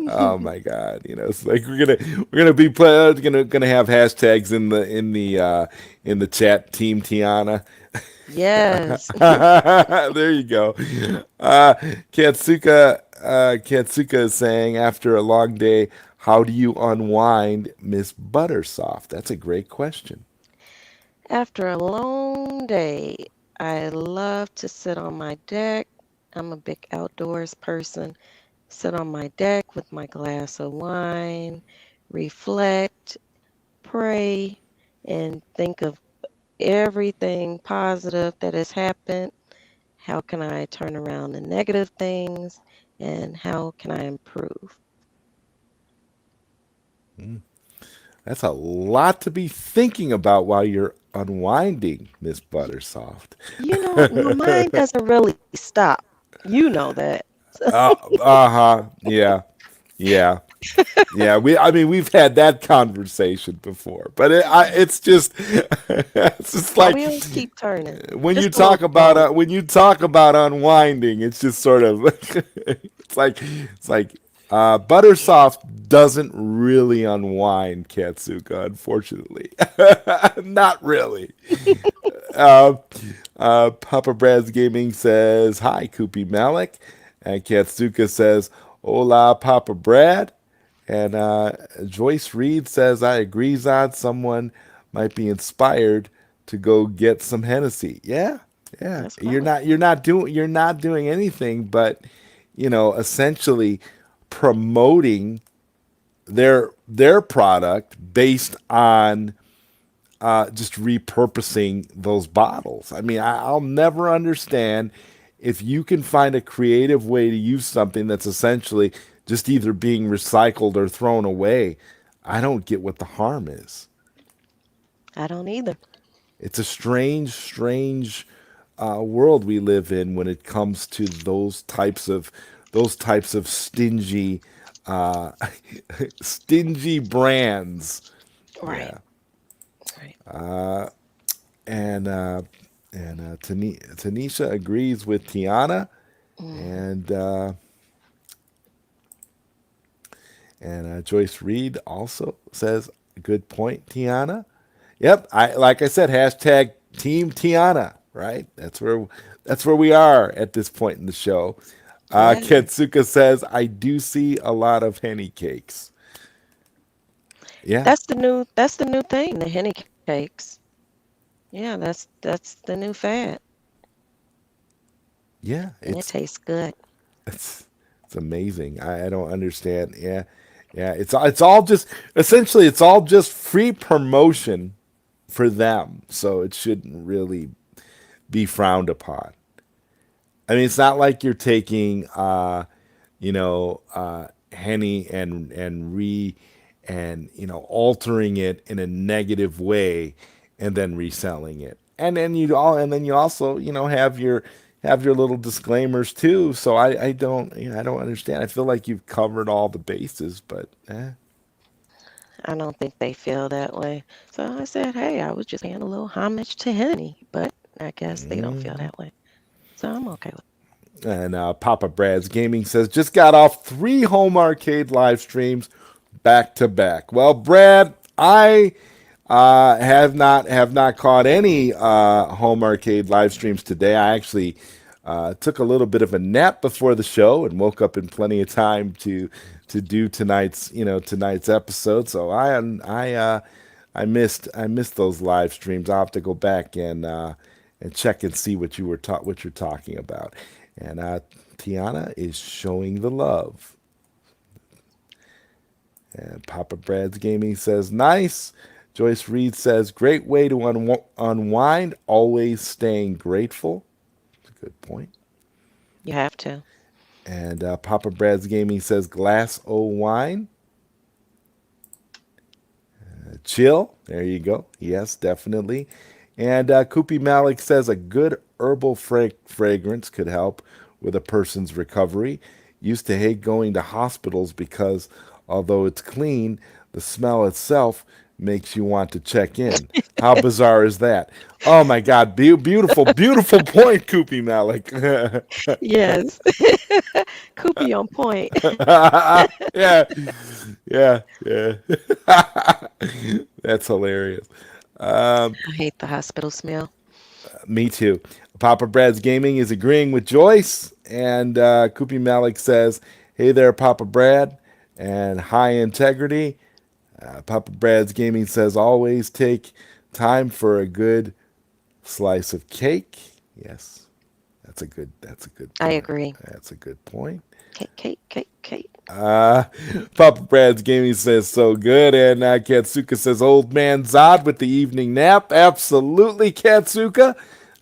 Oh my God! It's like we're gonna be gonna have hashtags in the chat. Team Tiana. Yes. There you go. Uh, Katsuka is saying, after a long day, how do you unwind, Miss Buttersoft? That's a great question. After a long day, I love to sit on my deck. I'm a big outdoors person. Sit on my deck with my glass of wine, reflect, pray, and think of everything positive that has happened. How can I turn around the negative things? And how can I improve? That's a lot to be thinking about while you're unwinding, Miss Y- Buttersoft. my mind doesn't really stop. You know that. Uh-huh. Yeah. Yeah. Yeah, we've had that conversation before, but it's just it's just My like wheels keep turning when you just a talk little about slower. unwinding, it's just sort of it's like Buttersoft doesn't really unwind Katsuka, unfortunately, not really. Uh, Papa Brad's Gaming says hi, Koopy Malik, and Katsuka says hola, Papa Brad. And Joyce Reed says, I agree, Zod. Someone might be inspired to go get some Hennessy. Yeah, yeah. That's You're close. not you're not doing you're not doing anything but, essentially promoting their product based on just repurposing those bottles. I mean, I'll never understand if you can find a creative way to use something that's essentially just either being recycled or thrown away. I don't get what the harm is. I don't either. It's a strange, strange world we live in when it comes to those types of stingy, uh, stingy brands. Right, Yeah. right. and Tanisha agrees with Tiana, Hmm. and Joyce Reed also says, "Good point, Tiana." Yep, like I said, hashtag Team Tiana. Right, that's where we are at this point in the show. Yeah, Ketsuka says, "I do see a lot of henny cakes." Yeah, that's the new thing, the Henny cakes. Yeah, that's the new fad, Yeah, and it tastes good. it's it's amazing. I don't understand. Yeah, yeah. It's all just essentially it's all just free promotion for them. So it shouldn't really be frowned upon. I mean, it's not like you're taking, Henny and altering it in a negative way, and then reselling it. And then you also have your little disclaimers too. So I don't I don't understand. I feel like you've covered all the bases, but I don't think they feel that way. So I said, hey, I was just paying a little homage to Henny, but I guess they don't feel that way. So I'm okay with and Papa Brad's Gaming says just got off 3 home arcade live streams back to back. Well, Brad, I have not caught any home arcade live streams today. I actually took a little bit of a nap before the show and woke up in plenty of time to do tonight's episode. So I missed those live streams. I'll have to go back and check and see what you're talking about. And Tiana is showing the love. And Papa Brad's Gaming says, nice. Joyce Reed says, great way to unwind, always staying grateful. That's a good point. you have to. And Papa Brad's Gaming says, glass o' wine. Chill. There you go. Yes, definitely. And Koopy Malik says, a good herbal fragrance could help with a person's recovery. Used to hate going to hospitals because although it's clean, the smell itself makes you want to check in. How bizarre is that? Oh my God. Beautiful, beautiful point, Koopy Malik. Yes. Koopy on point. Yeah, yeah, yeah. That's hilarious. I hate the hospital smell. Me too. Papa Brad's Gaming is agreeing with Joyce, and Koopy Malik says, "Hey there, Papa Brad," and high integrity. Papa Brad's Gaming says, "Always take time for a good slice of cake." Yes, that's a good I point. agree. That's a good point. Cake, cake, cake, cake. Uh, Papa Brad's Gaming says so good, and Katsuka says old man Zod with the evening nap. Absolutely, Katsuka.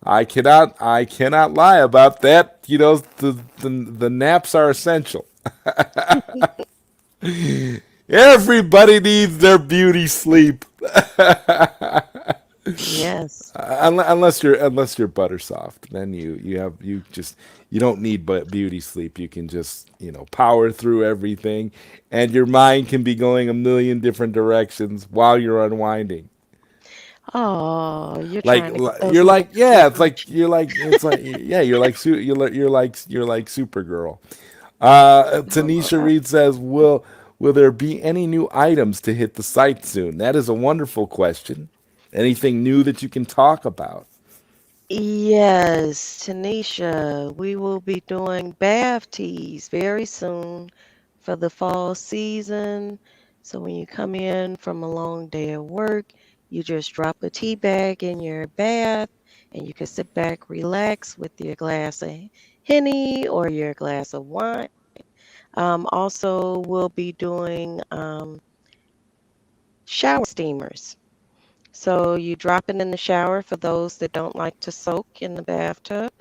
I cannot lie about that. The naps are essential. Everybody needs their beauty sleep. Yes. Unless you're ButterSoft, then you don't need but beauty sleep. You can just power through everything, and your mind can be going a million different directions while you're unwinding. Oh, you're Like trying to get those you're like lips yeah, in, it's like aren't yeah, you're like Supergirl. you? Oh, Tanisha Reed says, will there be any new items to hit the site soon? That is a wonderful question. Anything new that you can talk about? yes, Tanisha, we will be doing bath teas very soon for the fall season. So when you come in from a long day of work, you just drop a tea bag in your bath and you can sit back, relax with your glass of Henny or your glass of wine. Also, we'll be doing shower steamers. So you drop it in the shower for those that don't like to soak in the bathtub.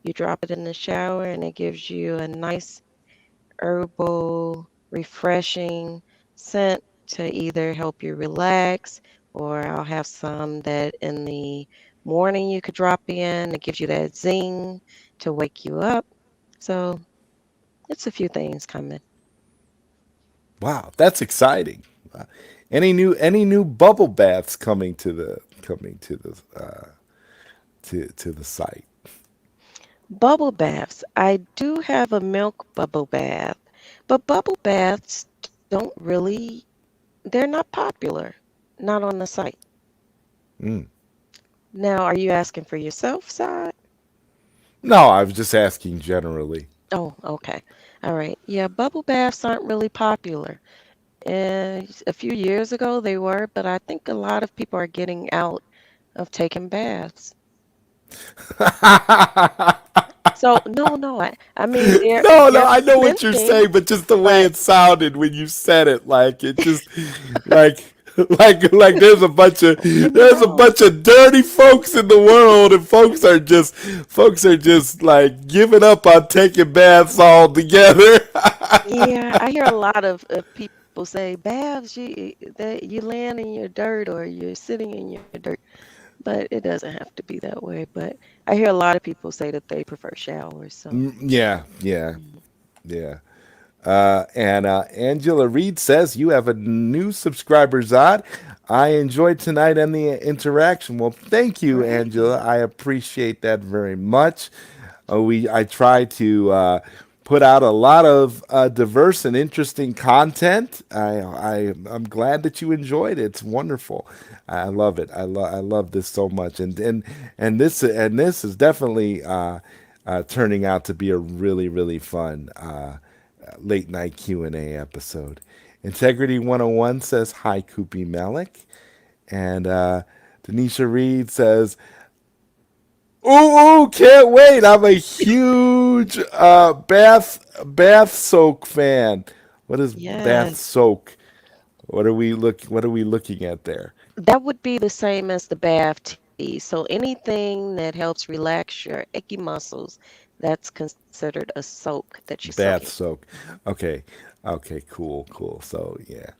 You drop it in the shower and it gives you a nice herbal, refreshing scent to either help you relax, or I'll have some that in the morning you could drop in. It gives you that zing to wake you up. So it's a few things coming. Wow, that's exciting. Any new bubble baths coming to the site? Bubble baths. I do have a milk bubble bath, but bubble baths don't really, they're not popular, not on the site. Mm. Now, are you asking for yourself, side? No, I was just asking generally. Oh, okay. All right. Yeah, bubble baths aren't really popular. And a few years ago they were, but I think a lot of people are getting out of taking baths. No, So no, I mean no, they're I know what you're cleansing, saying, but just the way but it sounded when you said it, like it just, like, like don't get me there's a wrong. bunch of dirty folks in the world, and folks are just like giving up on taking baths altogether. Yeah, I hear a lot of people say baths, that you laying in your dirt or you're sitting in your dirt, but it doesn't have to be that way. But I hear a lot of people say that they prefer showers. So Yeah, yeah, mhm. yeah. And Angela Reed says, you have a new subscriber, Zod. I enjoyed tonight and the interaction. Well, thank you, Angela. Great. I appreciate that very much. I try to put out a lot of diverse and interesting content. I'm glad that you enjoyed it. It's wonderful. I love it. I love this so much. And this is definitely turning out to be a really fun late night Q&A episode. Integrity 101 says hi, Koopy Malik. And Denisha Reed says, ooh, can't wait. I'm a huge bath soak fan. What is bath Yes. soak? What are we looking at there? That would be the same as the bath tea. So anything that helps relax your achy muscles, that's considered a soak that you're soaking. Bath soak. Mhm. Okay. Okay, cool. So, yeah.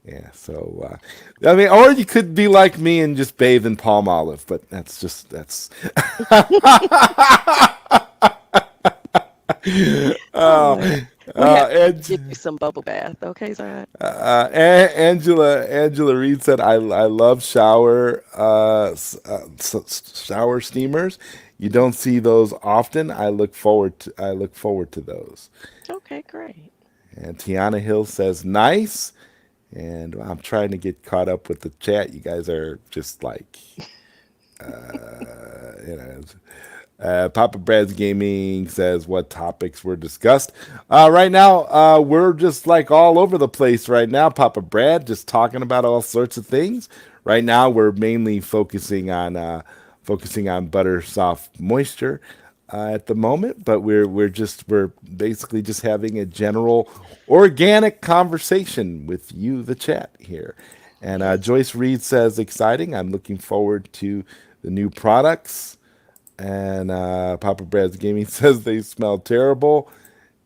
Yeah, so I mean, or you could be like me and just bathe in palm olive, but that's Oh, well, we have to get you and some bubble bath, okay, Zad? Angela Reed said, I love shower steamers. You don't see those often. I look forward to those." Okay, great. And Tiana Hill says, "Nice." And I'm trying to get caught up with the chat. You guys are just like, you know, Papa Brad's Gaming says what topics were discussed. Right now, we're just like all over the place right now, Papa Brad, just talking about all sorts of things. Right now, we're mainly focusing on ButterSoft Moisture at the moment, but we're basically just having a general organic conversation with you, the chat here. And Yes. Joyce Reed says, exciting. I'm looking forward to the new products. And Papa Brad's Gaming says they smell terrible.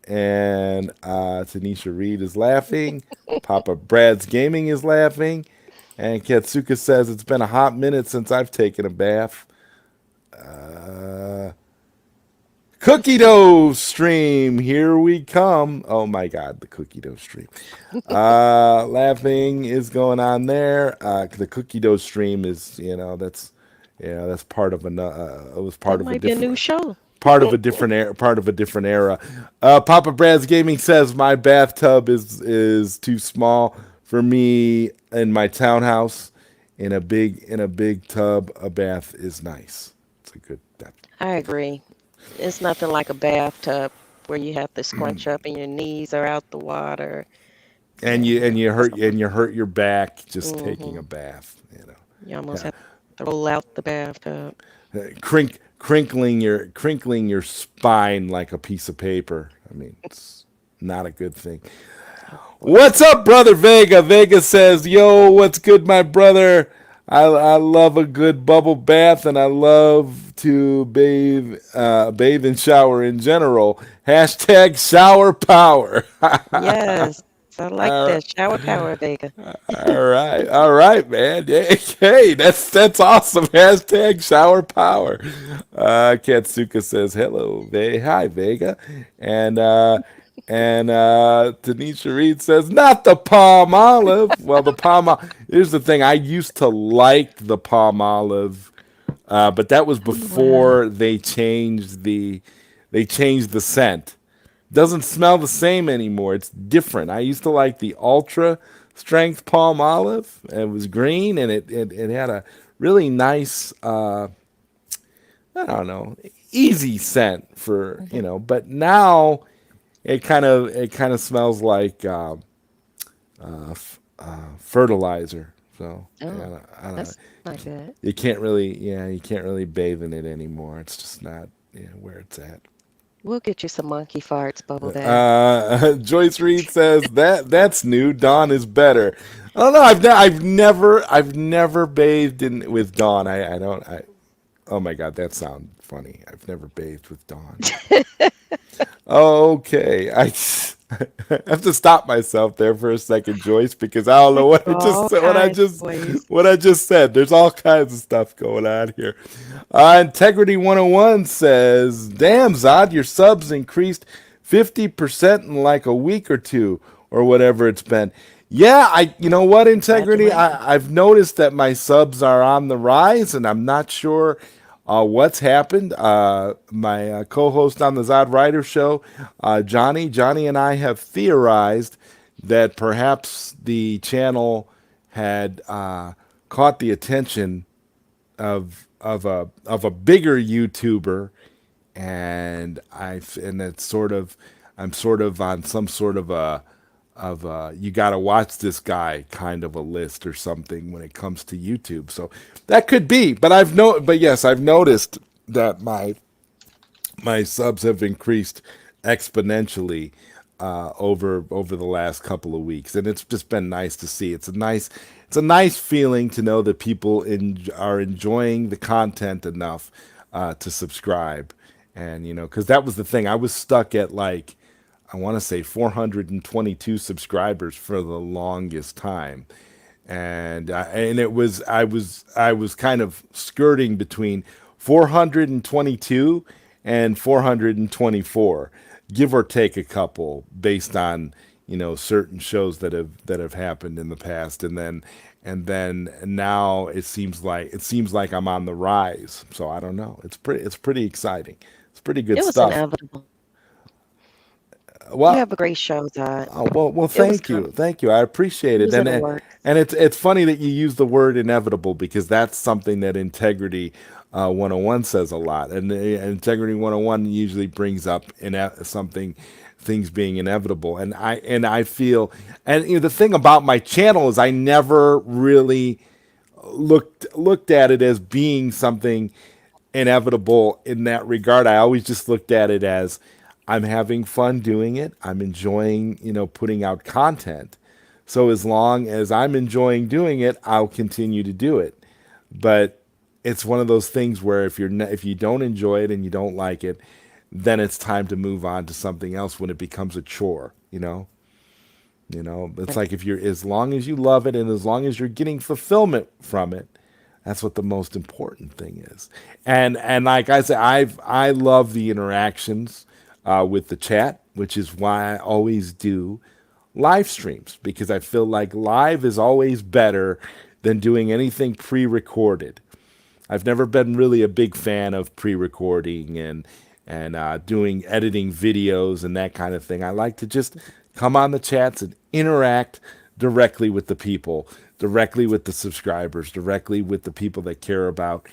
And Tanisha Reed is laughing. Papa Brad's Gaming is laughing. And Katsuka says it's been a hot minute since I've taken a bath. Uh, Cookie dough stream, here we come. Oh my God, the cookie dough stream. Laughing is going on there. The cookie dough stream is, that's part of it was That part of a might be a new different show. part of a different era. Papa Brad's Gaming says my bathtub is too small for me in my townhouse. In a big tub, a bath is nice. It's a good that I agree. It's nothing like a bathtub where you have to scrunch up and your knees are out the water. Yeah, that's a lot. and you hurt your back just taking a Hmm. bath. You know, You almost yeah. have to roll out the bathtub. Crinkling your spine like a piece of paper. I mean, it's not a good thing. Oh boy. What's up, brother Vega? Vega says, "Yo, what's good, my brother? I love a good bubble bath, and I love to bathe and shower in general. Hashtag shower power." Yes, I like that. All right. Shower power, Vega. All right, man. Hey, that's awesome. Hashtag shower power. Katsuka says hello, hi Vega, and Tanisha Reed says not the palm olive. Well, here's the thing. I used to like the palm olive, but that was Wow. before they changed the scent. Doesn't smell the same anymore. It's different. I used to like the ultra strength palm olive. It was green and it had a really nice I don't know, easy scent for, Hmm. but now it kind of smells like fertilizer So Oh, yeah, I don't know. that's not good. You can't really, yeah, you can't really bathe in it anymore. It's just not, yeah, where it's at. We'll get you some monkey farts bubble bath. Joyce Reed says that's new. Dawn is better. I don't know. I've never bathed in with Dawn. I don't. Oh my god, that sounds funny. I've never bathed with Dawn. Okay, I have to stop myself there for a second, Joyce, because I don't know what I just All said. What I kinds of just ways. what I just said. There's all kinds of stuff going on here. Integrity 101 says, "Damn, Zod, your subs increased 50% in like a week or two, or whatever it's been." Yeah, you know what, Integrity? Congratulations. I've noticed that my subs are on the rise, and I'm not sure what's happened. My co-host on the ZodWriter show, Johnny and I have theorized that perhaps the channel had caught the attention of a bigger YouTuber, and it's sort of I'm sort of on some sort of you got to watch this guy kind of a list or something when it comes to YouTube. So that could be, but but yes, I've noticed that my subs have increased exponentially over the last couple of weeks, and it's just been nice to see. It's a nice feeling to know that people are enjoying the content enough to subscribe, and because that was the thing. I was stuck at like I want to say 422 subscribers for the longest time, and I was kind of skirting between 422 and 424, give or take a couple based on certain shows that have happened in the past, and then now it seems like I'm on the rise. So I don't know. It's pretty exciting. It's pretty good It was stuff. inevitable. You Well, have a great show, Todd. well, It was thank coming. you, thank you. I appreciate It it, was in and the and works. and it's funny that you use the word inevitable because that's something that Integrity 101 says a lot, and Integrity 101 usually brings up something, things being inevitable, and I feel, and the thing about my channel is I never really looked at it as being something inevitable in that regard. I always just looked at it as I'm having fun doing it. I'm enjoying, putting out content. So as long as I'm enjoying doing it, I'll continue to do it. But it's one of those things where if you don't enjoy it and you don't like it, then it's time to move on to something else when it becomes a chore, it's like if you're as long as you love it and as long as you're getting fulfillment from it, that's what the most important thing is. And like I said, I love the interactions with the chat, which is why I always do live streams because I feel like live is always better than doing anything pre-recorded. I've never been really a big fan of pre-recording and doing editing videos and that kind of thing. I like to just come on the chats and interact directly with the people, directly with the subscribers, directly with the people that care about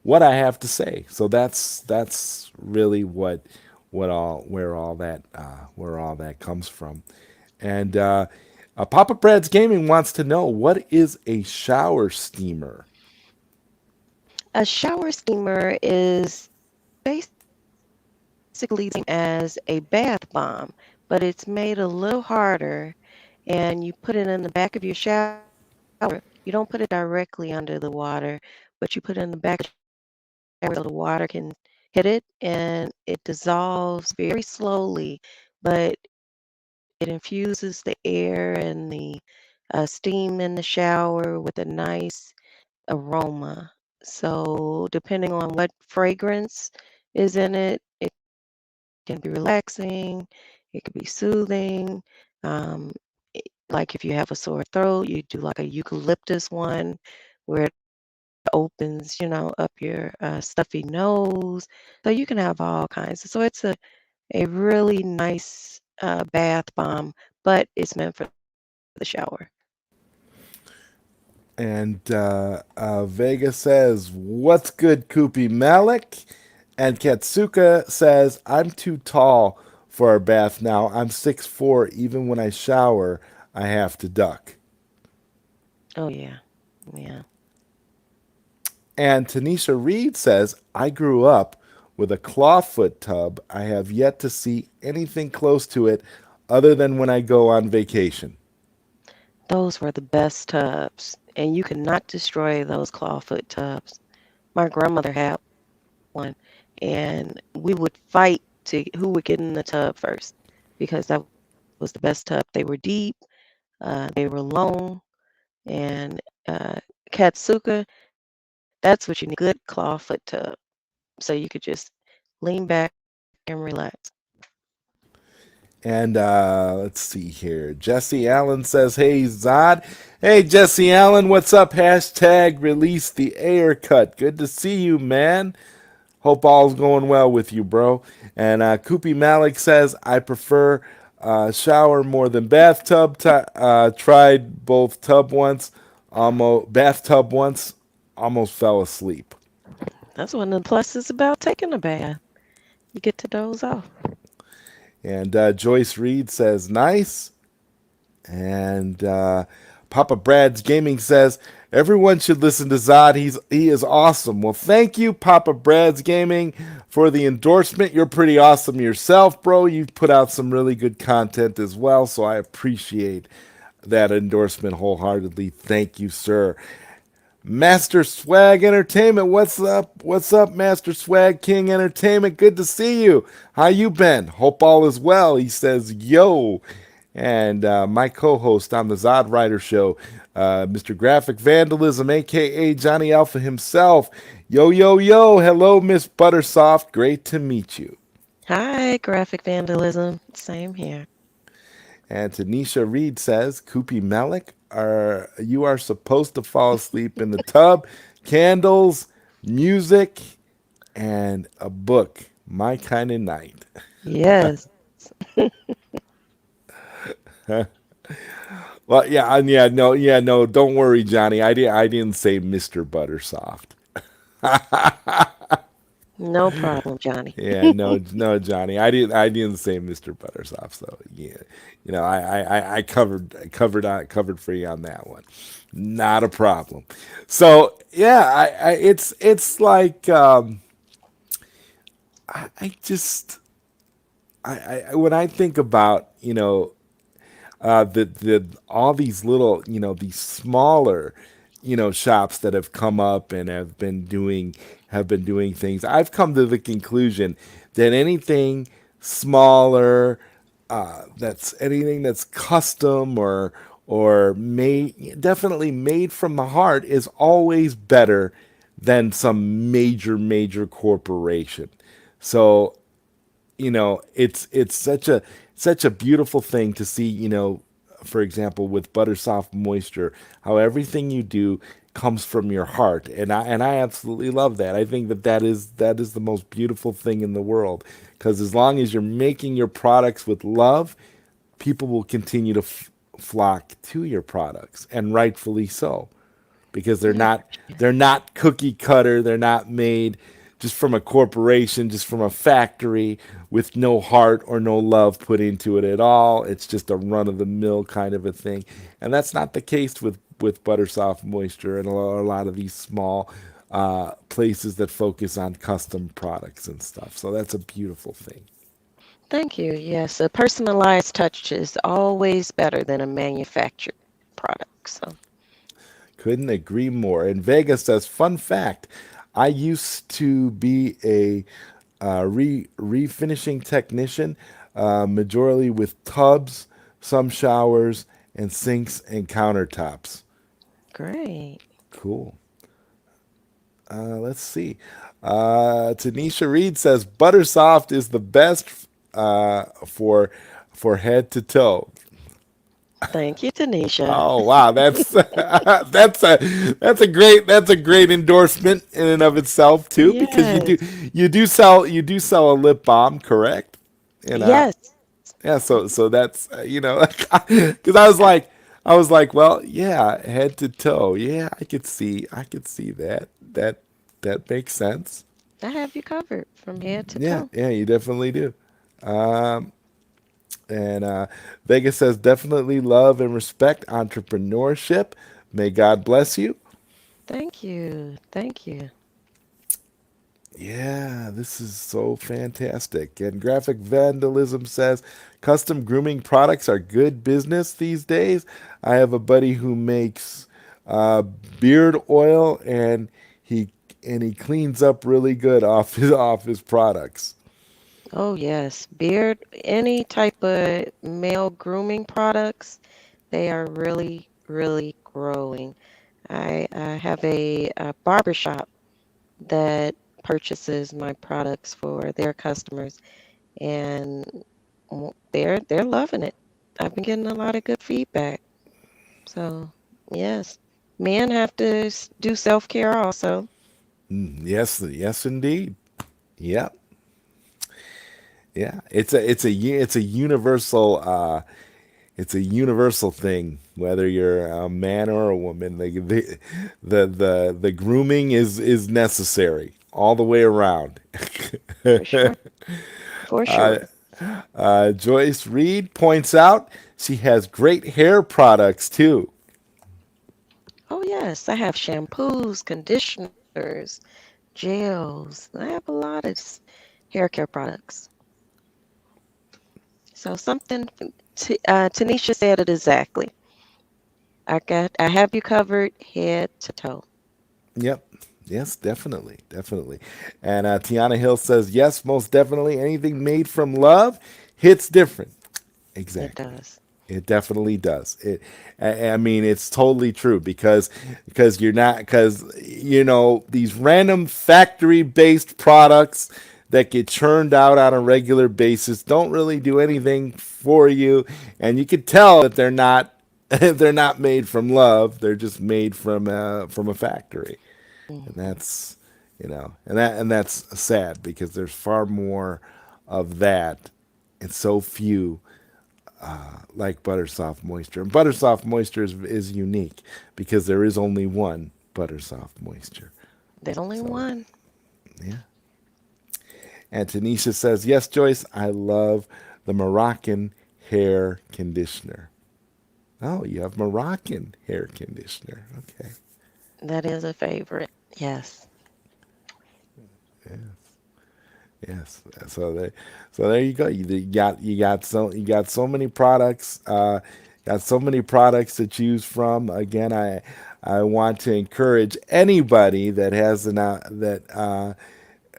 what I have to say. So that's really where all that comes from. And Papa Brad's Gaming wants to know, what is a shower steamer? A shower steamer is basically the same as a bath bomb, but it's made a little harder and you put it in the back of your shower. You don't put it directly under the water, but you put it in the back of the shower so the water can hit it and it dissolves very slowly, but it infuses the air and the steam in the shower with a nice aroma. So, depending on what fragrance is in it, it can be relaxing, it could be soothing. Um, like if you have a sore throat, you do like a eucalyptus one where it opens, up your stuffy nose. So you can have all kinds. So it's a really nice bath bomb, but it's meant for the shower. And Vega says, "What's good, Koopy Malik?" And Katsuka says, "I'm too tall for a bath now. I'm 6'4". Even when I shower, I have to duck." Oh yeah. Yeah. And Tanisha Reed says, I grew up with a clawfoot tub. I have yet to see anything close to it other than when I go on vacation. Those were the best tubs, and you could not destroy those clawfoot tubs. My grandmother had one, and we would fight to who would get in the tub first because that was the best tub. They were deep, they were long, and Katsuka, that's what you need, a good clawfoot tub, so you could just lean back and relax. And let's see here. Jesse Allen says, Hey, Zod. Hey, Jesse Allen, what's up? Hashtag release the air cut. Good to see you, man. Hope all's going well with you, bro. And Koopy Malik says, I prefer shower more than bathtub. Tried both tub once, almost bathtub once, almost fell asleep. That's one of the pluses about taking a bath. You get to doze off. And Joyce Reed says, nice. And Papa Brad's Gaming says, everyone should listen to Zod. He is awesome. Well, thank you, Papa Brad's Gaming, for the endorsement. You're pretty awesome yourself, bro. You've put out some really good content as well, so I appreciate that endorsement wholeheartedly. Thank you, sir. Master Swag Entertainment, what's up? What's up, Master Swag King Entertainment? Good to see you. How you been? Hope all is well. He says, yo. And my co-host on the ZodWriter show, Mr. Graphic Vandalism, aka Johnny Alpha himself. Yo, yo, yo. Hello, Miss Buttersoft. Great to meet you. Hi, graphic vandalism. Same here. And Tanisha Reed says, Koopy Malik, you are supposed to fall asleep in the tub, candles, music, and a book. My kind of night. Yes. Well, yeah, yeah, no, yeah, no. Don't worry, Johnny. I didn't say Mr. Buttersoft. No problem, Johnny. Yeah, no, no, Johnny. I didn't say Mr. Buttersoft. So yeah, I covered for you on that one. Not a problem. So yeah, it's like I just when I think about the all these little these smaller shops that have come up and have been doing things, I've come to the conclusion that anything smaller, that's anything that's custom or made, definitely made from the heart, is always better than some major corporation. So it's such a beautiful thing to see, for example, with Buttersoft Moisture, how everything you do comes from your heart, and I absolutely love that. I think that is the most beautiful thing in the world, because as long as you're making your products with love, people will continue to flock to your products, and rightfully so, because Yeah. they're not cookie cutter. They're not made just from a corporation, just from a factory, with no heart or no love put into it at all. It's just a run of the mill kind of a thing, and that's not the case with Buttersoft Moisture and a lot of these small places that focus on custom products and stuff. So that's a beautiful thing. Thank you. Yes, a personalized touch is always better than a manufactured product. So, Couldn't agree more. And Vega says, fun fact, I used to be a refinishing technician, majorly with tubs, some showers, and sinks and countertops. great. Cool. Let's see. Tanisha Reed says, Buttersoft is the best for head to toe. Thank you, Tanisha. Oh wow, that's that's a great endorsement in and of itself too, because Yes. you do sell a lip balm, correct? And Yes. yeah, so that's because I was like, well, yeah, head to toe, yeah, I could see that makes sense. I have you covered from head to Yeah, toe. yeah, you definitely do. And Vegas says, definitely love and respect entrepreneurship. May God bless you. Thank you. Thank you. Yeah, this is so fantastic. And Graphic Vandalism says custom grooming products are good business these days. I have a buddy who makes uh, beard oil, he he cleans up really good off his products. Oh, yes. Beard, any type of male grooming products, they are really, really growing. I have a barbershop that purchases my products for their customers, and they're loving it. I've been getting a lot of good feedback. So, yes, men have to do self-care also. Yes, yes, indeed. Yep. Yeah, it's a universal it's a universal thing, whether you're a man or a woman. The grooming is necessary all the way around. For sure. For uh, sure. Joyce Reed points out she has great hair products too. Oh, yes, I have shampoos, conditioners, gels. I have a lot of hair care products. So something Tanisha said it exactly. I have you covered head to toe. Yep. Yes, definitely, definitely. And Tiana Hill says yes, most definitely. Anything made from love hits different. It Exactly. does. It definitely does. I mean, it's totally true because you're not because you know these random factory based products that get churned out on a regular basis don't really do anything for you, and you can tell that they're not they're not made from love. They're just made from a factory, and Mhm. that's and that's sad because there's far more of that and so few like Buttersoft Moisture. And Buttersoft Moisture is unique because there is only one Buttersoft Moisture. There's only So, one. yeah. And Tanisha says, yes, Joyce, I love the Moroccan hair conditioner. Oh, you have Moroccan hair conditioner. Okay. That is a favorite. Yes. Yes. So there you go. You got so many products. Got so many products to choose from. Again, I want to encourage anybody that has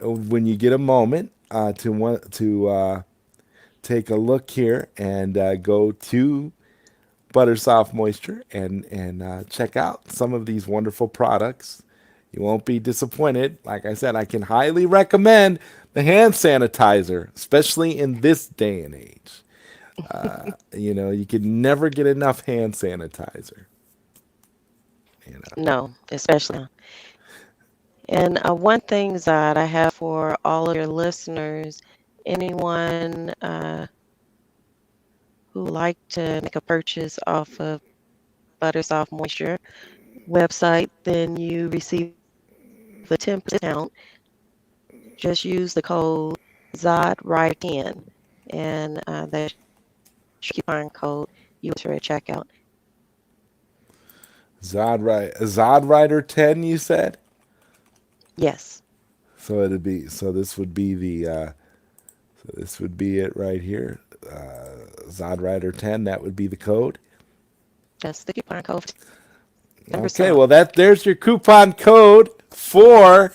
when you get a moment to want to take a look here and go to Buttersoft Moisture and check out some of these wonderful products. You won't be disappointed. Like I said, I can highly recommend the hand sanitizer, especially in this day and age. You know, you can never get enough hand sanitizer. You know, No, especially now. And one thing that I have for all of your listeners, anyone who like to make a purchase off of Buttersoft Moisture website, then you receive a 10% discount. Just use the code ZodWriter10, and that's your coupon code you enter at checkout. Zodwriter 10. You said Yes, so. This would be this would be it right here. Zodwriter 10. That would be the code. that's the coupon code for 10% off. Okay, well there's your coupon code for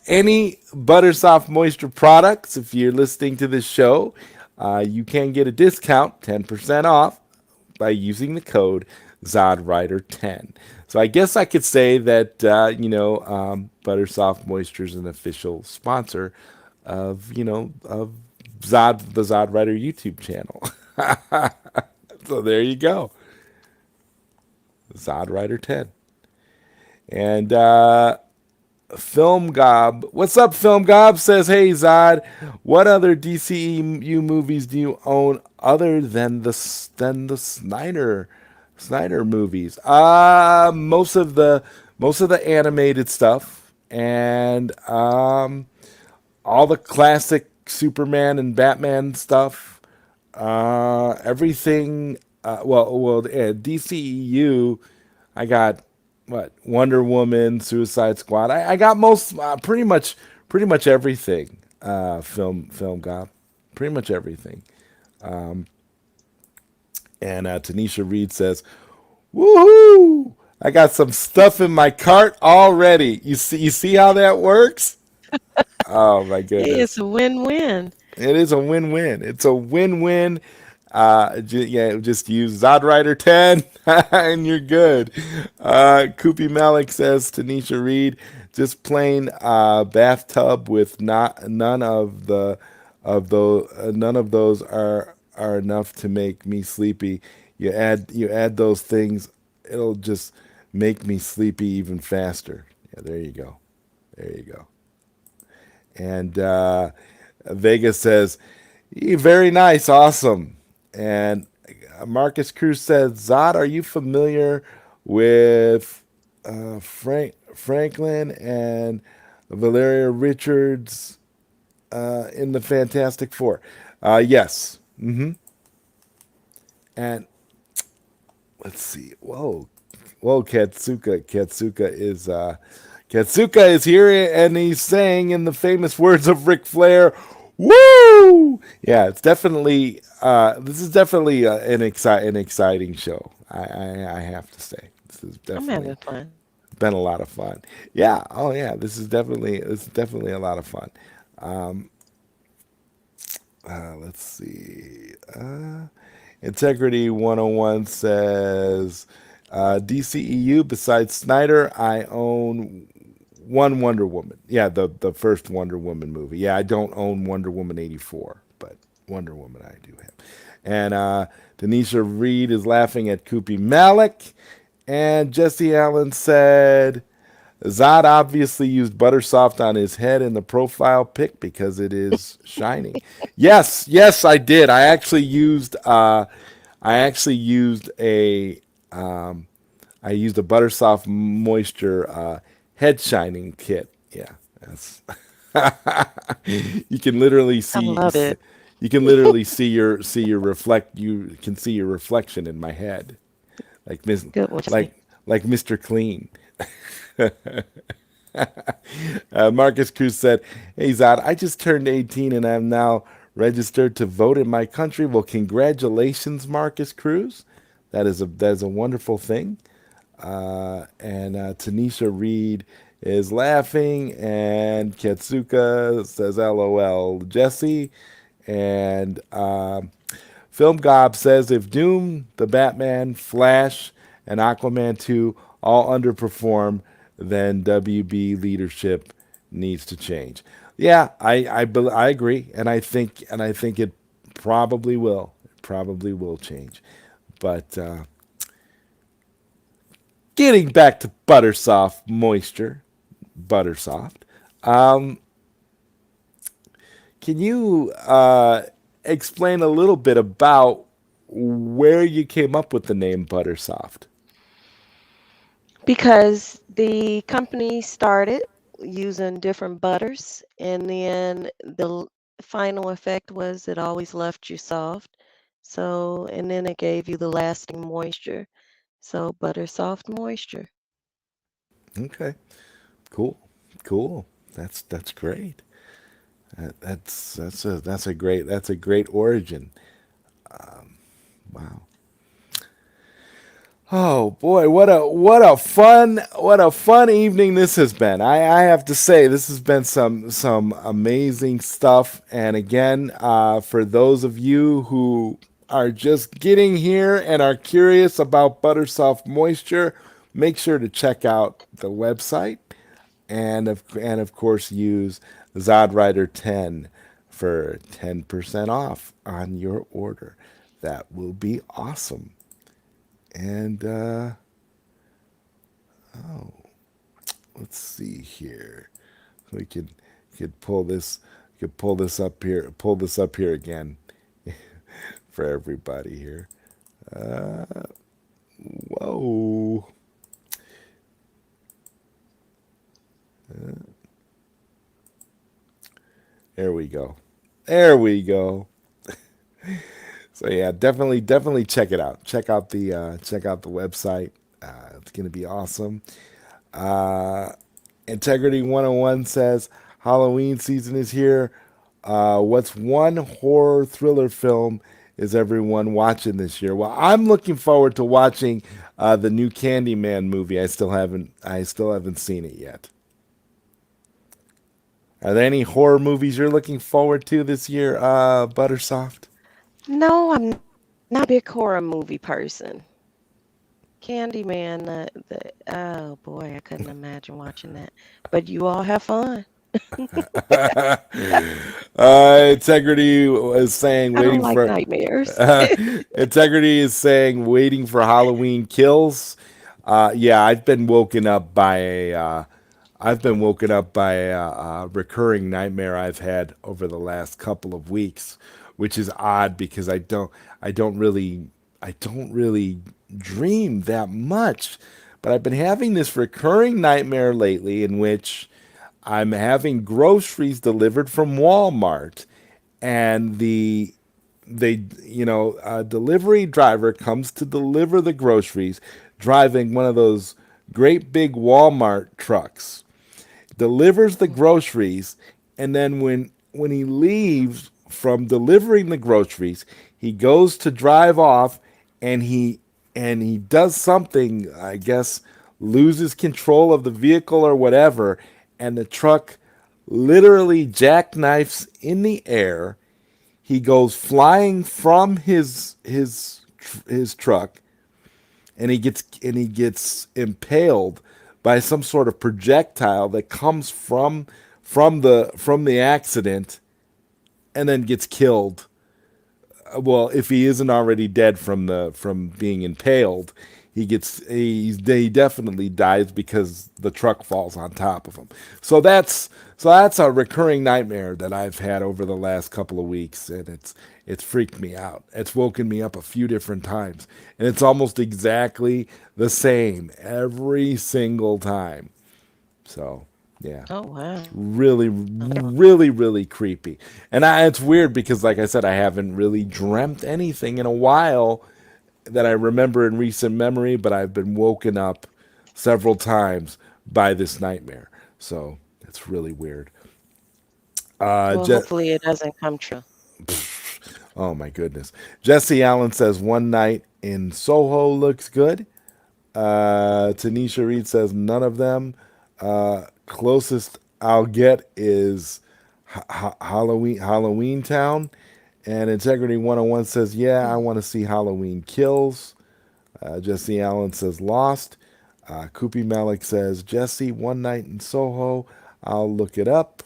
any Buttersoft Moisture products. If you're listening to this show, you can get a discount, 10% off, by using the code ZodWriter10. So I guess I could say that Buttersoft Moisture is an official sponsor of the ZodWriter YouTube channel. So there you go, ZodWriter10. And Film Gob. What's up, Film Gob? Says, hey, Zod, what other DCEU movies do you own other than the Snyder movies? Most of the animated stuff and all the classic Superman and Batman stuff. Everything. DCEU. I got. what Wonder Woman, Suicide Squad. I got most pretty much everything. Film got pretty much everything. And Tanisha Reed says, "Woohoo! I got some stuff in my cart already. You see how that works? Oh my Hey, it's goodness. a win-win. It is a win-win. It's a win-win. Yeah, just use ZodWriter 10 and you're good. Koopy Malik says Tanisha Reed, just plain bathtub with not none of those are enough to make me sleepy. You add those things, it'll just make me sleepy even faster. Yeah, there you go. There you go. And Vegas says, very nice, awesome. And Marcus Cruz says, Zod, are you familiar with Franklin and Valeria Richards in the Fantastic Four? Yes. And let's see. Whoa, Katsuka is here and he's saying in the famous words of Ric Flair, "Woo!" Yeah, it's definitely this is definitely an exciting show. I have to say this has I'm definitely having fun. been a lot of fun. Yeah, oh yeah, this is definitely a lot of fun. Let's see. Integrity 101 says DCEU besides Snyder, I own one Wonder Woman. Yeah, the first Wonder Woman movie. Yeah, I don't own Wonder Woman 84, but Wonder Woman I do have. And Denisha Reed is laughing at Koopy Malik. And Jesse Allen said, Zod obviously used ButterSoft on his head in the profile pic because it is shining. Yes, yes, I did. I actually used I used a ButterSoft Moisture head shining kit. Yeah, that's you can literally I love it. you can literally see your reflect you can see your reflection in my head like Good one, Jesse. like Mr. Clean. Marcus Cruz said, "Hey Zod, I just turned 18 and I'm now registered to vote in my country. Well, congratulations, Marcus Cruz. That is a wonderful thing." And Tanisha Reed is laughing, and Ketsuka says, "LOL, Jesse." And Film Gob says, "If Doom, the Batman, Flash, and Aquaman 2 all underperform, then WB leadership needs to change." Yeah, I agree, and I think it probably will. It probably will change. But getting back to Buttersoft Moisture, Buttersoft, can you explain a little bit about where you came up with the name Buttersoft? Because the company started using different butters, and then final effect was it always left you soft. So, and then it gave you the lasting moisture. So, butter soft moisture. Okay, cool, cool. That's great. That's a great origin. Wow. Oh boy, what a fun evening this has been. I have to say this has been some amazing stuff. And again, for those of you who are just getting here and are curious about Buttersoft Moisture, make sure to check out the website and of course use ZodWriter 10 for 10% off on your order. That will be awesome. And let's see here. We could pull this up here, again for everybody here. Whoa. There we go. There we go. So yeah, definitely check it out. Check out the website. It's going to be awesome. Uh, Integrity 101 says Halloween season is here. What's one horror thriller film is everyone watching this year? Well, I'm looking forward to watching the new Candyman movie. I still haven't seen it yet. Are there any horror movies you're looking forward to this year, Buttersoft? No, I'm not a big horror movie person. Candyman, oh boy, I couldn't imagine watching that. But you all have fun. Integrity is saying I don't waiting like for nightmares. Integrity is saying waiting for Halloween kills. Yeah, I've been woken up by a recurring nightmare I've had over the last couple of weeks, which is odd because I don't really I don't really dream that much, but I've been having this recurring nightmare lately in which I'm having groceries delivered from Walmart, and a delivery driver comes to deliver the groceries, driving one of those great big Walmart trucks, delivers the groceries, and then when he leaves from delivering the groceries, he goes to drive off, and he does something, I guess, loses control of the vehicle or whatever, and the truck literally jackknifes in the air. He goes flying from his truck, and he gets impaled by some sort of projectile that comes from the accident, and then gets killed. Well, if he isn't already dead from being impaled, he definitely dies because the truck falls on top of him. So that's a recurring nightmare that I've had over the last couple of weeks, and it's freaked me out. It's woken me up a few different times, and it's almost exactly the same every single time. So, yeah. Oh wow. It's really, really, really creepy. And it's weird because, like I said, I haven't really dreamt anything in a while that I remember in recent memory, but I've been woken up several times by this nightmare. So it's really weird. Well, Je- hopefully it doesn't come true. oh my goodness. Jesse Allen says one night in Soho looks good. Tanisha Reed says none of them. Closest I'll get is Halloween Town. And Integrity 101 says, yeah, I want to see Halloween Kills. Jesse Allen says Lost. Koopy Malik says Jesse, One Night in Soho. I'll look it up.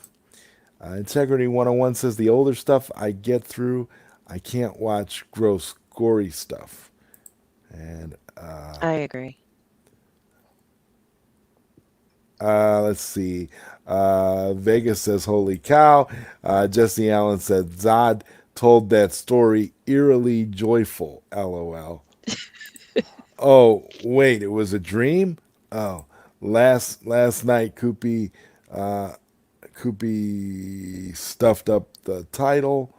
Integrity 101 says the older stuff I get through. I can't watch gross, gory stuff. And I agree. let's see. Vegas says, holy cow. Jesse Allen said, Zod told that story eerily joyful. LOL. Oh, wait, it was a dream? Oh, last night, Koopy stuffed up the title,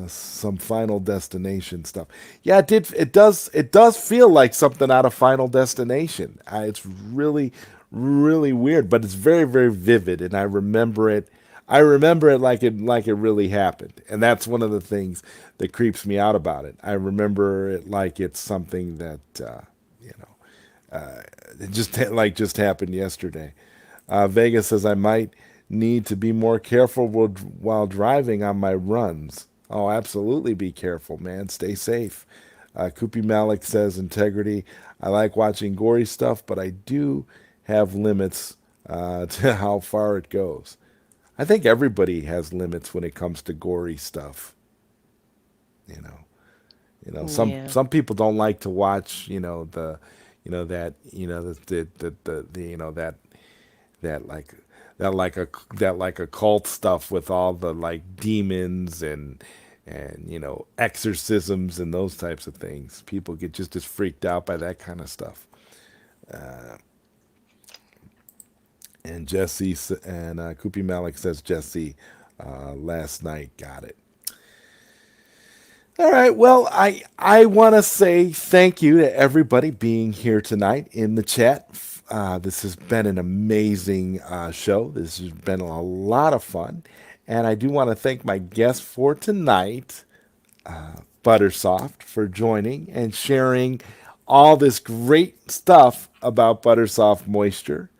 some Final Destination stuff. Yeah, it did. It does feel like something out of Final Destination. It's really, really weird, but it's very, very vivid, and I remember it. I remember it like it really happened, and that's one of the things that creeps me out about it. I remember it like it's something that you know it just happened yesterday. Vegas says I might need to be more careful while driving on my runs. Oh, absolutely be careful, man. Stay safe. Koopy Malik says integrity. I like watching gory stuff, but I do have limits to how far it goes. I think everybody has limits when it comes to gory stuff. You know, Yeah. some people don't like to watch. The that like that like occult stuff with all the like demons and exorcisms and those types of things. People get just as freaked out by that kind of stuff. And Koopy Malik says Jesse last night got it. All right. Well, I want to say thank you to everybody being here tonight in the chat. This has been an amazing show. This has been a lot of fun, and I do want to thank my guest for tonight, ButterSoft, for joining and sharing all this great stuff about ButterSoft Moisture.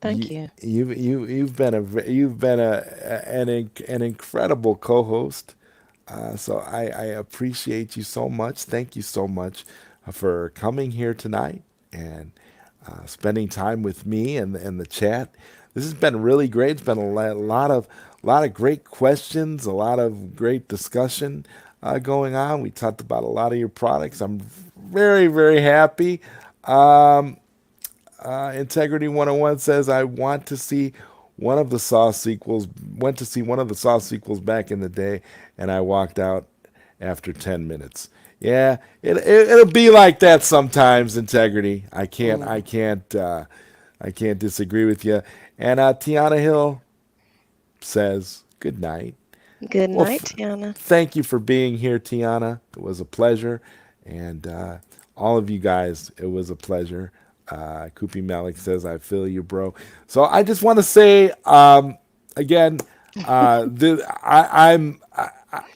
Thank you. You've been an incredible co-host. So I appreciate you so much. Thank you so much for coming here tonight and spending time with me and the chat. This has been really great. It's been lot of great questions, a lot of great discussion going on. We talked about a lot of your products. I'm very happy. Integrity 101 says, I want to see one of the Saw sequels, went to see one of the Saw sequels back in the day, and I walked out after 10 minutes. Yeah, it'll be like that sometimes, Integrity. Mm. I can't disagree with you. And Tiana Hill says, good night. Good Well, night, Tiana. thank you for being here, Tiana. It was a pleasure. And all of you guys, it was a pleasure. Koopy Malik says, I feel you, bro. So I just want to say, again,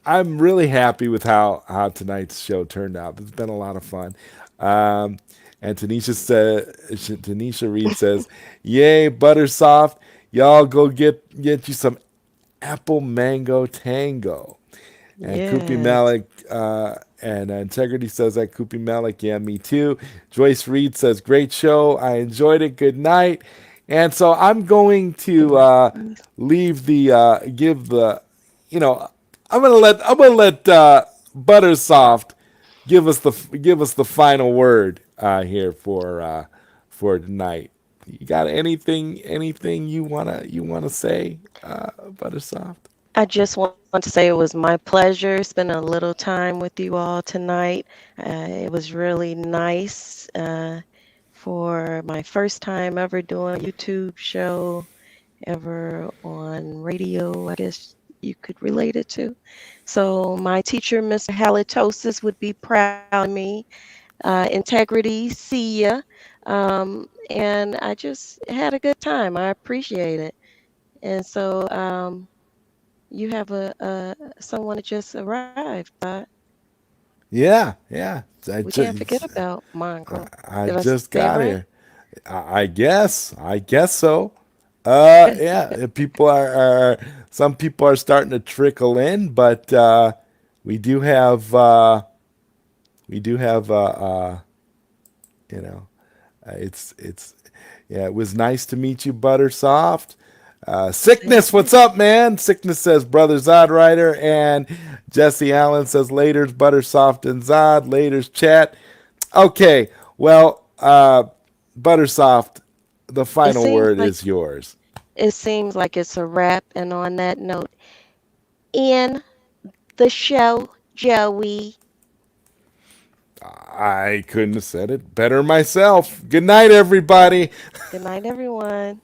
I'm really happy with how tonight's show turned out. It's been a lot of fun. Um, and Tanisha Reed says, "Yay, Buttersoft! Y'all go get you some apple mango tango." And Koopy Yes. Malik and Integrity says that Koopy Malik, yeah, me too. Joyce Reed says, great show. I enjoyed it. Good night. And so I'm going Good to night. leave the give the you know I'm gonna let Buttersoft give us the final word here for tonight. You got anything you wanna say, Buttersoft? I just want to say it was my pleasure spending a little time with you all tonight. It was really nice for my first time ever doing a YouTube show, ever on radio, I guess you could relate it to. So, my teacher, Mr. Halitosis, would be proud of me. Integrity, see ya. And I just had a good time. I appreciate it. And so, you have someone that just arrived, but Yeah, yeah. we can't forget about Mongrel. I Did I say just it got right? here. I guess so. Yeah. Some people are starting to trickle in, but we do have we do have you know, it's yeah. It was nice to meet you, Buttersoft. Same Sickness, here. what's up, man? Sickness says brother ZodWriter, and Jesse Allen says laters Buttersoft and Zod laters chat. Okay, well, Buttersoft, the It final seems word like is yours. it's a wrap. And on that note, in the show, Joey. I couldn't have said it better myself. Good night, everybody. Good night, everyone.